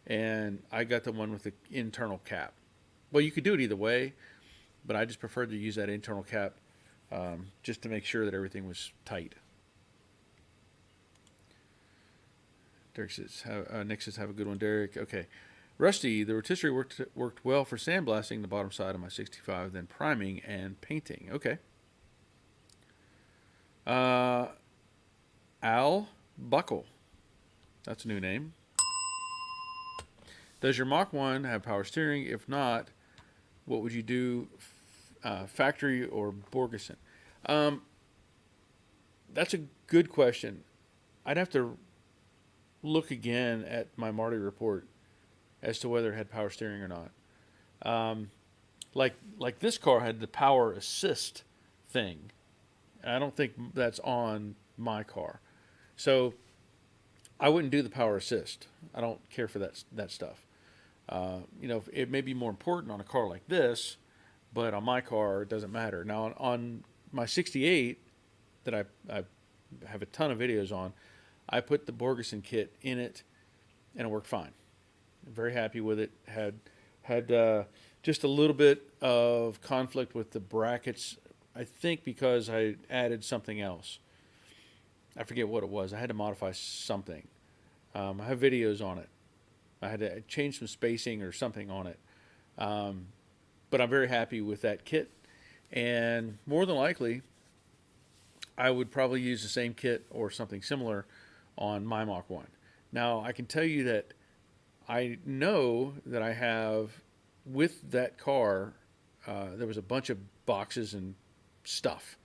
and I got the one with the internal cap. Well, you could do it either way, but I just preferred to use that internal cap just to make sure that everything was tight. Derek says, Nick says, have a good one, Derek. Okay. Rusty, the rotisserie worked well for sandblasting the bottom side of my 65, then priming and painting. Okay. Al Buckle. That's a new name. Does your Mach 1 have power steering? If not, what would you do, factory or Borgeson? Um, that's a good question. I'd have to look again at my Marty report as to whether it had power steering or not. Um, like this car had the power assist thing. I don't think that's on my car, so I wouldn't do the power assist. I don't care for that stuff. It may be more important on a car like this, but on my car it doesn't matter. Now on my '68 that I have a ton of videos on, I put the Borgeson kit in it, and it worked fine. Very happy with it. Had just a little bit of conflict with the brackets. I think because I added something else. I forget what it was. I had to modify something. I have videos on it. I had to change some spacing or something on it. But I'm very happy with that kit. And more than likely, I would probably use the same kit or something similar on my Mach 1. Now, I can tell you that I know that I have, with that car, there was a bunch of boxes and stuff.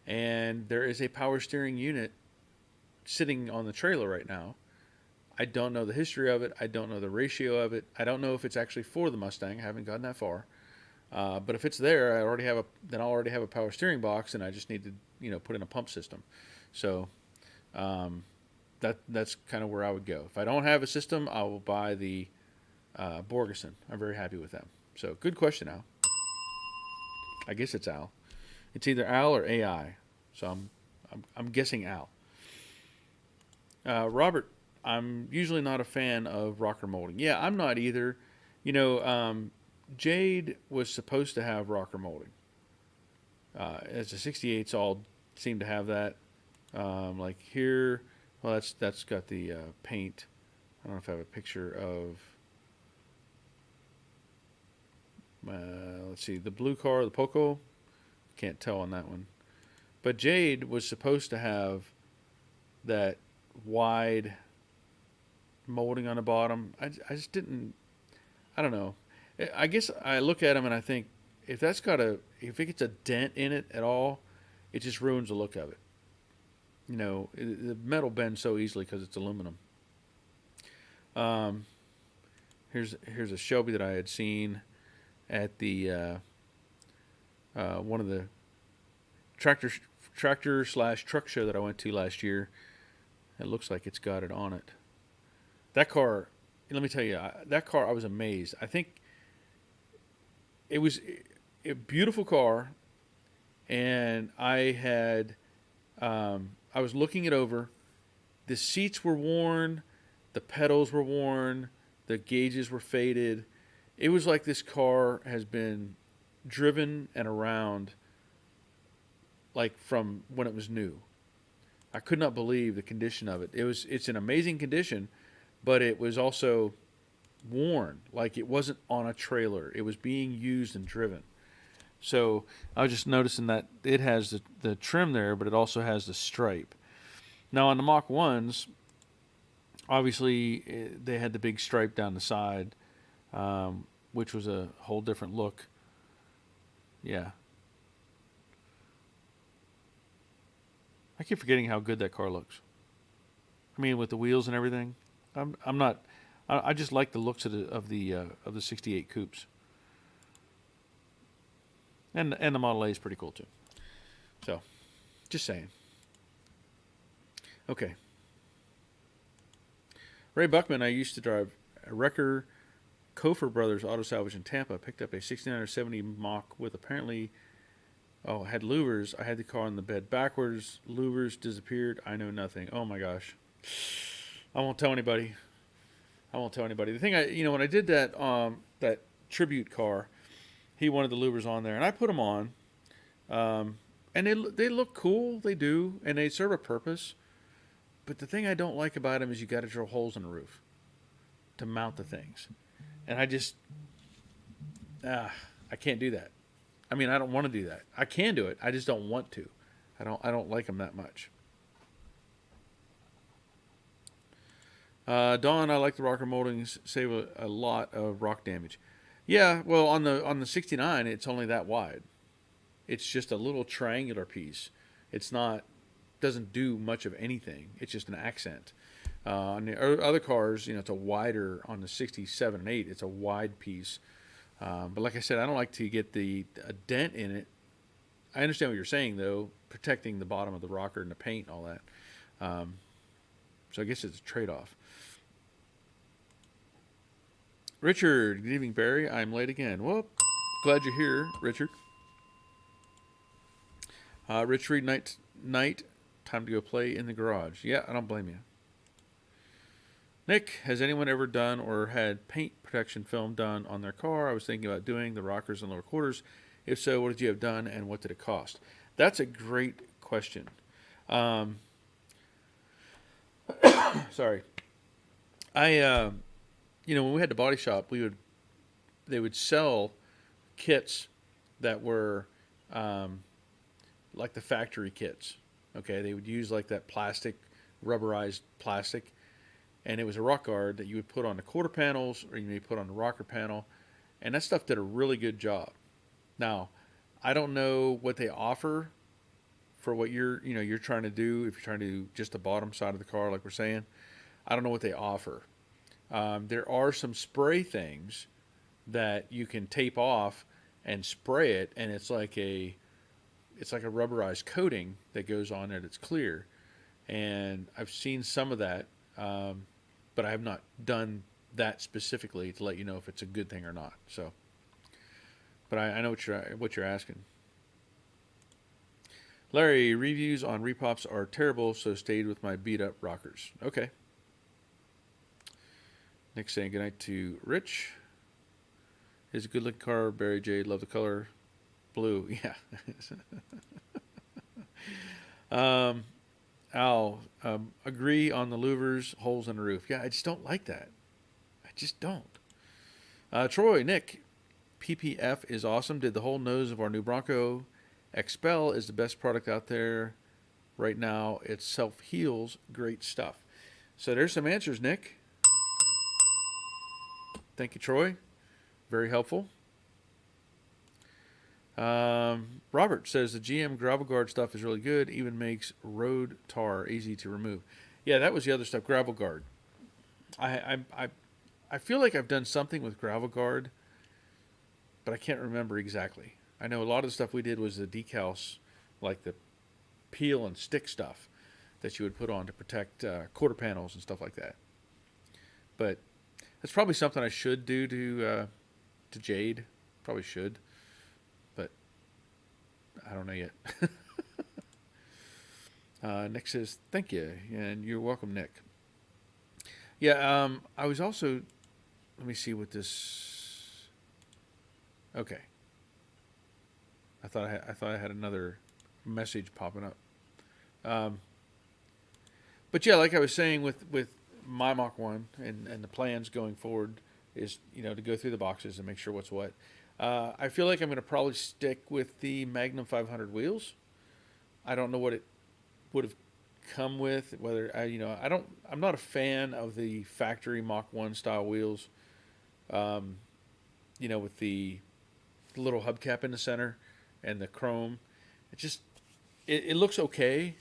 And there is a power steering unit sitting on the trailer right now. I don't know the history of it. I don't know the ratio of it. I don't know if it's actually for the Mustang. I haven't gotten that far. But if it's there, I'll already have a power steering box, and I just need to put in a pump system. So that's kind of where I would go. If I don't have a system, I will buy the Borgeson. I'm very happy with them. So good question, Al. I guess it's Al. It's either Al or AI. So I'm guessing Al. Robert, I'm usually not a fan of rocker molding. Yeah, I'm not either. Jade was supposed to have rocker molding. As the 68s all seem to have that. Like here, well, that's got the paint. I don't know if I have a picture of. Let's see, the blue car, the Poco. Can't tell on that one. But Jade was supposed to have that wide molding on the bottom. I just didn't. I don't know. I guess I look at them and I think if it gets a dent in it at all, it just ruins the look of it. The metal bends so easily because it's aluminum. Here's a Shelby that I had seen at the one of the tractor/truck show that I went to last year. It looks like it's got it on it. That car, let me tell you, that car, I was amazed. I think it was a beautiful car, and I was looking it over. The seats were worn, the pedals were worn, the gauges were faded. It was like this car has been driven and around like from when it was new. I could not believe the condition of it. It's an amazing condition, but it was also worn. Like it wasn't on a trailer. It was being used and driven. So I was just noticing that it has the trim there, but it also has the stripe. Now on the Mach 1s, obviously they had the big stripe down the side, which was a whole different look. Yeah. I keep forgetting how good that car looks. I mean, with the wheels and everything. I'm not. I just like the looks of the 68 coupes. And the Model A is pretty cool too. So, just saying. Okay. Ray Buckman, I used to drive a Wrecker Kofer Brothers Auto Salvage in Tampa. Picked up a 69 or 70 Mach with apparently, had louvers. I had the car on the bed backwards. Louvers disappeared. I know nothing. Oh my gosh. I won't tell anybody. The thing when I did that tribute car, he wanted the louvers on there, and I put them on. And they look cool. They do, and they serve a purpose. But the thing I don't like about them is you got to drill holes in the roof to mount the things, and I just I can't do that. I mean, I don't want to do that. I can do it. I just don't want to. I don't like them that much. Dawn, I like the rocker moldings. Save a lot of rock damage. Yeah, well, on the 69, it's only that wide. It's just a little triangular piece. It's not doesn't do much of anything. It's just an accent. On the other cars, it's a wider on the 67 and 8. It's a wide piece. But like I said, I don't like to get a dent in it. I understand what you're saying though, protecting the bottom of the rocker and the paint and all that. Um, so I guess it's a trade-off. Richard, good evening, Barry. I'm late again. Well, glad you're here, Richard. Rich Reed, night. Time to go play in the garage. Yeah, I don't blame you. Nick, has anyone ever done or had paint protection film done on their car? I was thinking about doing the rockers and lower quarters. If so, what did you have done and what did it cost? That's a great question. Um, sorry. When we had the body shop, they would sell kits that were like the factory kits. Okay, they would use like that rubberized plastic, and it was a rock guard that you would put on the quarter panels or you may put on the rocker panel, and that stuff did a really good job. Now, I don't know what they offer for what you're trying to do. If you're trying to do just the bottom side of the car, like we're saying, I don't know what they offer. There are some spray things that you can tape off and spray it, and it's like a rubberized coating that goes on it. It's clear, and I've seen some of that, but I have not done that specifically to let you know if it's a good thing or not. So, but I know what you're asking. Larry, reviews on repops are terrible, so stayed with my beat up rockers. Okay. Nick saying goodnight to Rich. Is a good looking car. Barry J. Love the color. Blue. Yeah. Al, agree on the louvers, holes in the roof. Yeah, I just don't like that. I just don't. Troy, Nick, PPF is awesome. Did the whole nose of our new Bronco. Expel is the best product out there right now. It self-heals. Great stuff. So there's some answers, Nick. Thank you, Troy. Very helpful. Robert says the GM gravel guard stuff is really good. Even makes road tar easy to remove. Yeah, that was the other stuff. Gravel guard. I feel like I've done something with gravel guard, but I can't remember exactly. I know a lot of the stuff we did was the decals, like the peel and stick stuff that you would put on to protect quarter panels and stuff like that. But that's probably something I should do to Jade. Probably should, but I don't know yet. Nick says thank you, and you're welcome, Nick. Yeah, I was also. Let me see what this. Okay. I thought I had another message popping up. But yeah, like I was saying with my Mach 1 and the plans going forward is, to go through the boxes and make sure what's what. I feel like I'm going to probably stick with the Magnum 500 wheels. I don't know what it would have come with, whether I'm not a fan of the factory Mach 1 style wheels. With the little hubcap in the center and the chrome. It looks okay,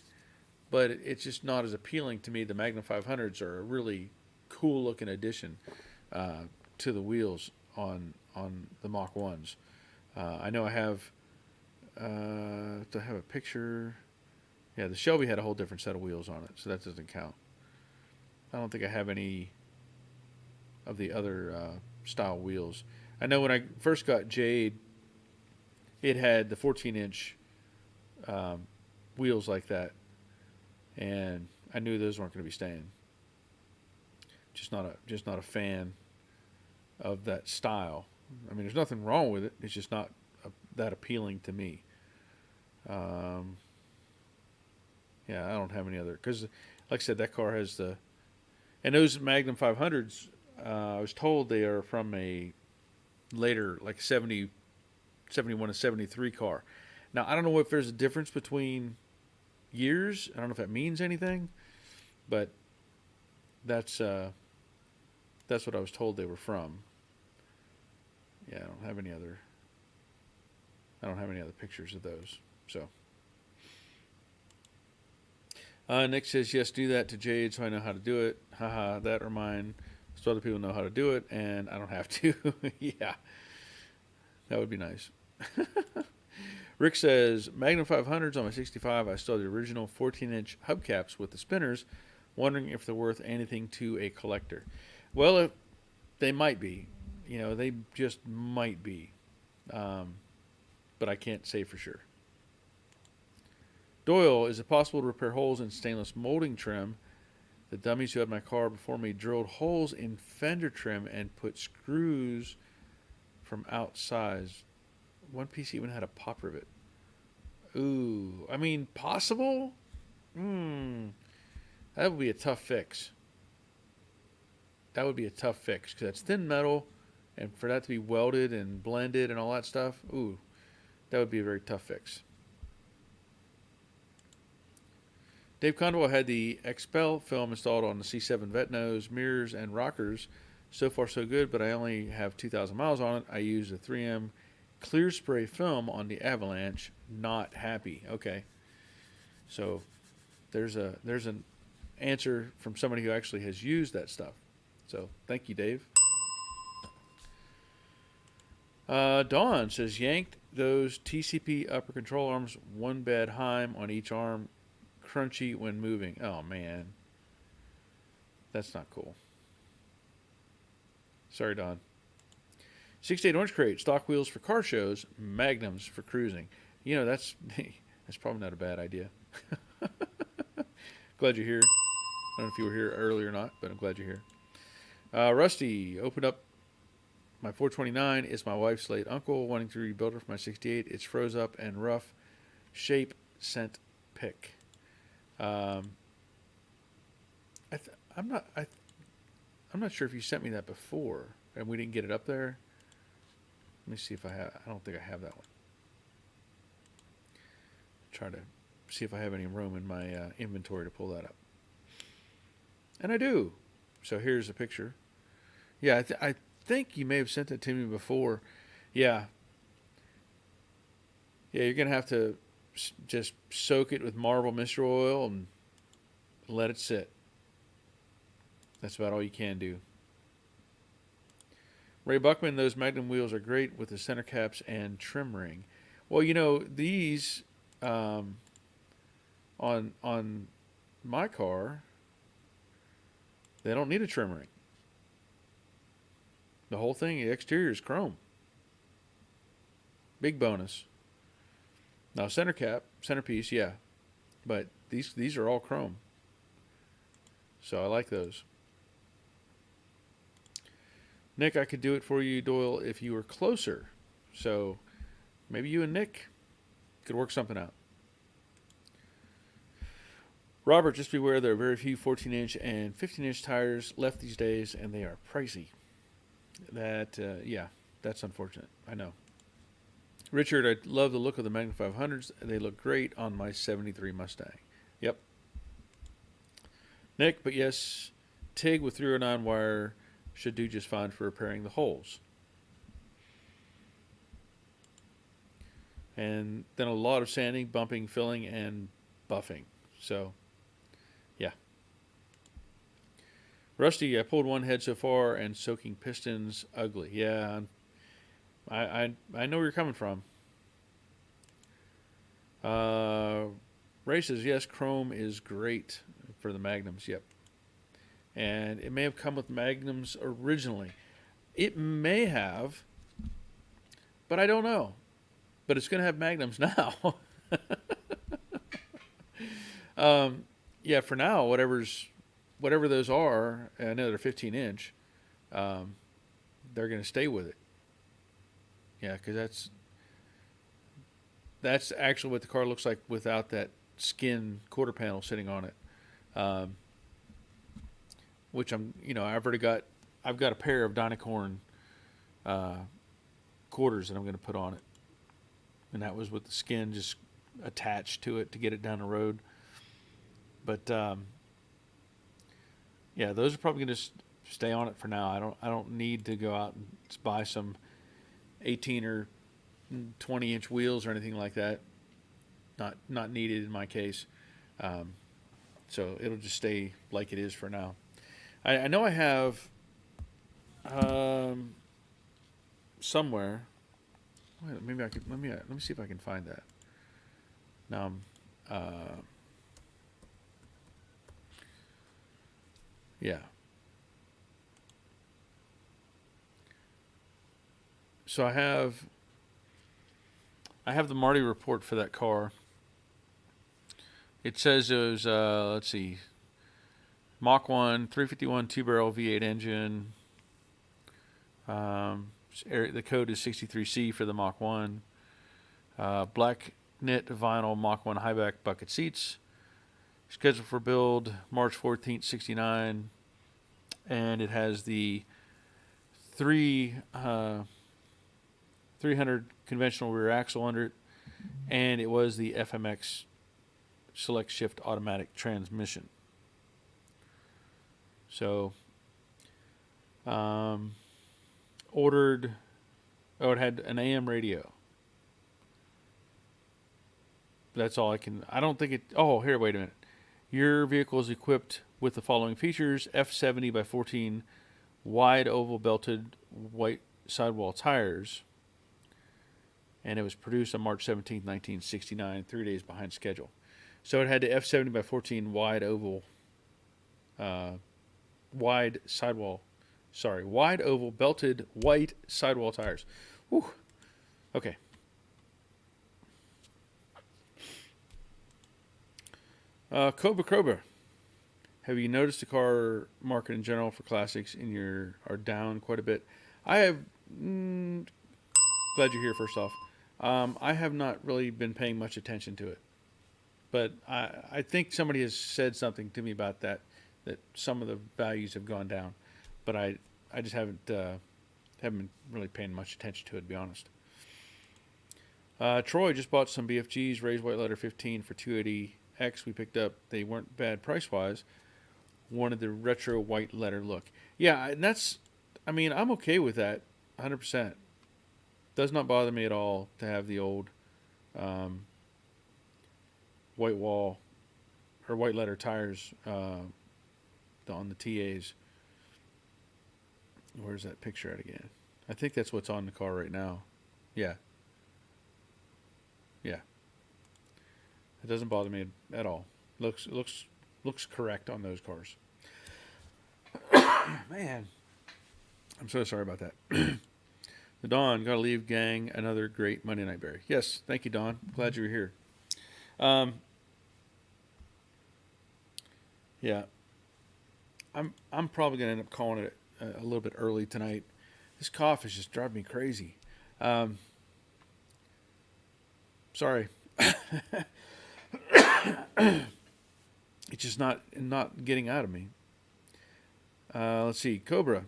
but it's just not as appealing to me. The Magnum 500s are a really cool looking addition to the wheels on the Mach 1s. I know I have a picture. Yeah, the Shelby had a whole different set of wheels on it, so that doesn't count. I don't think I have any of the other style wheels. I know when I first got Jade, it had the 14-inch wheels like that, and I knew those weren't going to be staying. Just not a fan of that style. I mean, there's nothing wrong with it. It's just not that appealing to me. Yeah, I don't have any other, because, like I said, that car has and those Magnum 500s. I was told they are from a later, like 71 to 73 car. Now, I don't know if there's a difference between years. I don't know if that means anything, but That's uh, that's what I was told they were from. Yeah, I don't have any other. I don't have any other pictures of those. So Nick says yes, do that to Jade so I know how to do it. Haha, that or mine. So other people know how to do it and I don't have to. Yeah, that would be nice. Rick says Magnum 500s on my 65. I still have the original 14-inch hubcaps with the spinners. Wondering if they're worth anything to a collector. Well, they might be. You know, they just might be. Um, but I can't say for sure. Doyle, is it possible to repair holes in stainless molding trim? The dummies who had my car before me drilled holes in fender trim and put screws from outside. One piece even had a pop rivet. Ooh, I mean, possible? That would be a tough fix. That would be a tough fix because that's thin metal, and for that to be welded and blended and all that stuff, ooh, that would be a very tough fix. Dave Condwell had the Expel film installed on the C7 vet nose, mirrors, and rockers. So far, so good, but I only have 2,000 miles on it. I used a 3M clear spray film on the Avalanche. Not happy. Okay. So there's an answer from somebody who actually has used that stuff. So thank you, Dave. Dawn says yanked those TCP upper control arms, one bed Heim on each arm, crunchy when moving. Oh man, that's not cool. Sorry, Don. 68 Orange Crate, stock wheels for car shows, magnums for cruising. You know, that's probably not a bad idea. Glad you're here. I don't know if you were here earlier or not, but I'm glad you're here. Rusty opened up my 429. It's my wife's late uncle wanting to rebuild it for my 68. It's froze up and rough shape. Sent pick. I'm not sure if you sent me that before and we didn't get it up there. Let me see if I have. I don't think I have that one. Try to see if I have any room in my inventory to pull that up. And I do. So here's a picture. Yeah, I think you may have sent it to me before. Yeah. Yeah, you're going to have to just soak it with marble mystery oil and let it sit. That's about all you can do. Ray Buckman, those Magnum wheels are great with the center caps and trim ring. Well, you know, these on my car, they don't need a trim ring. The whole thing, the exterior is chrome. Big bonus. Now centerpiece, yeah. But these are all chrome. So I like those. Nick, I could do it for you, Doyle, if you were closer. So maybe you and Nick could work something out. Robert, just beware there are very few 14-inch and 15-inch tires left these days, and they are pricey. That's unfortunate. I know. Richard, I love the look of the Magnum 500s. They look great on my 73 Mustang. Yep. Nick, but yes, TIG with 309 wire should do just fine for repairing the holes. And then a lot of sanding, bumping, filling, and buffing. So, yeah. Rusty, I pulled one head so far and soaking pistons ugly. Yeah, I know where you're coming from. Ray says, yes, chrome is great for the Magnums. Yep. And it may have come with Magnums originally. It may have, but I don't know. But it's going to have Magnums now. Yeah, for now, whatever those are, I know they're 15-inch, they're going to stay with it. Yeah, because that's actually what the car looks like without that skin quarter panel sitting on it. Which I've got a pair of Dynacorn quarters that I'm going to put on it, and that was with the skin just attached to it to get it down the road. But Yeah, those are probably going to stay on it for now. I don't need to go out and buy some 18 or 20-inch wheels or anything like that. Not needed in my case. Um, so it'll just stay like it is for now. I know I have um, somewhere. Wait, maybe I could let me see if I can find that. Now, yeah. So I have the Marty report for that car. It says it was let's see, Mach 1, 351 two-barrel V8 engine. The code is 63C for the Mach 1. Black knit vinyl Mach 1 high back bucket seats. Scheduled for build March 14th, 69. And it has the 300 conventional rear axle under it. And it was the FMX select shift automatic transmission. So, ordered. Oh, it had an AM radio. That's all I can. I don't think it. Oh, here, wait a minute. Your vehicle is equipped with the following features: F70 by 14 wide oval belted white sidewall tires. And it was produced on March 17th, 1969, 3 days behind schedule. So it had the F70 by 14 wide oval, wide oval belted white sidewall tires. Whew. Okay. Cobra. Have you noticed the car market in general for classics are down quite a bit? I have. Glad you're here. First off, I have not really been paying much attention to it, but I think somebody has said something to me about that some of the values have gone down, but I just haven't been really paying much attention to it, to be honest. Troy just bought some BFGs, raised white letter 15 for 280X. We picked up. They weren't bad price wise. Wanted the retro white letter look. Yeah, and I'm okay with that 100%. Does not bother me at all to have the old white wall or white letter tires on the TAs. Where's that picture at again? I think that's what's on the car right now. Yeah. It doesn't bother me at all. Looks correct on those cars. Man, I'm so sorry about that. The Dawn, gotta leave, gang. Another great Monday Night Berry. Yes, thank you, Dawn. Glad you were here. Yeah, I'm probably gonna end up calling it a little bit early tonight. This cough is just driving me crazy. Sorry. It's just not getting out of me. Let's see. Cobra.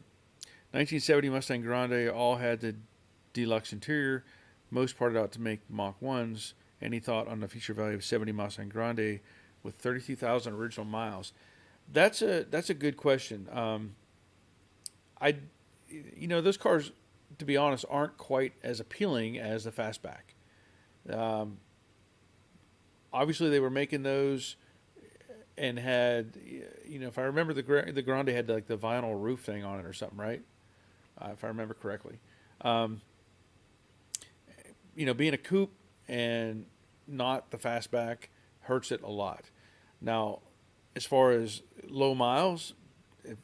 1970 Mustang Grande all had the deluxe interior. Most parted out to make Mach 1s. Any thought on the feature value of 70 Mustang Grande with 32,000 original miles? That's a good question. Those cars, to be honest, aren't quite as appealing as the fastback. Obviously, they were making those and had, if I remember, the Grande had like the vinyl roof thing on it or something, right? If I remember correctly. Being a coupe and not the fastback hurts it a lot. Now, as far as low miles,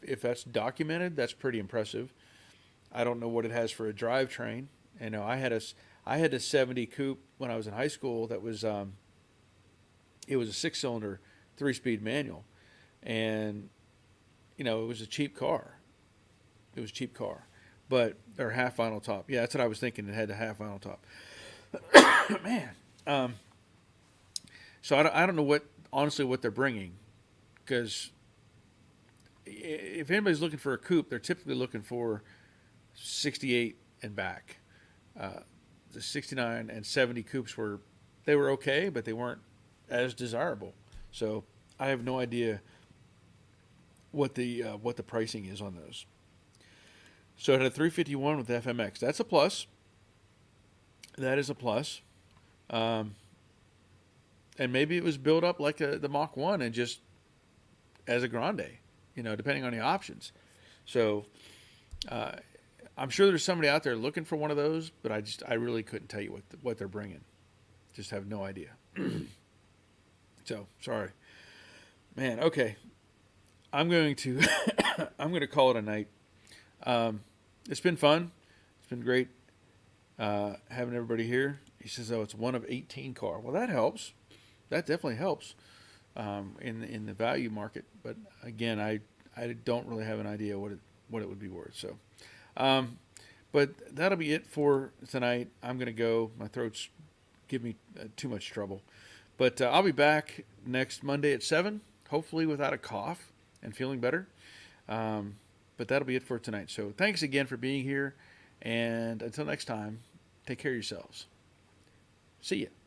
if that's documented, that's pretty impressive. I don't know what it has for a drivetrain. I had a 70 coupe when I was in high school that was it was a 6-cylinder 3-speed manual, and it was a cheap car. It was a cheap car, but or half vinyl top. Yeah, that's what I was thinking. It had the half vinyl top. Man, so I don't know what they're bringing, because if anybody's looking for a coupe, they're typically looking for 68 and back. The 69 and 70 coupes were okay, but they weren't as desirable. So I have no idea what the pricing is on those. So it had a 351 with FMX. That's a plus. That is a plus. Um, and maybe it was built up like the Mach 1 and just as a Grande, depending on the options. So uh, I'm sure there's somebody out there looking for one of those, but I really couldn't tell you what they're bringing. Just have no idea. So sorry, man. Okay, I'm going to I'm going to call it a night. It's been fun. It's been great having everybody here. He says, "Oh, it's one of 18 car." Well, that helps. That definitely helps in the value market. But again, I don't really have an idea what it would be worth. So, but that'll be it for tonight. I'm gonna go. My throat's giving me too much trouble. But I'll be back next Monday at 7, hopefully without a cough and feeling better. But that'll be it for tonight. So thanks again for being here. And until next time, take care of yourselves. See ya.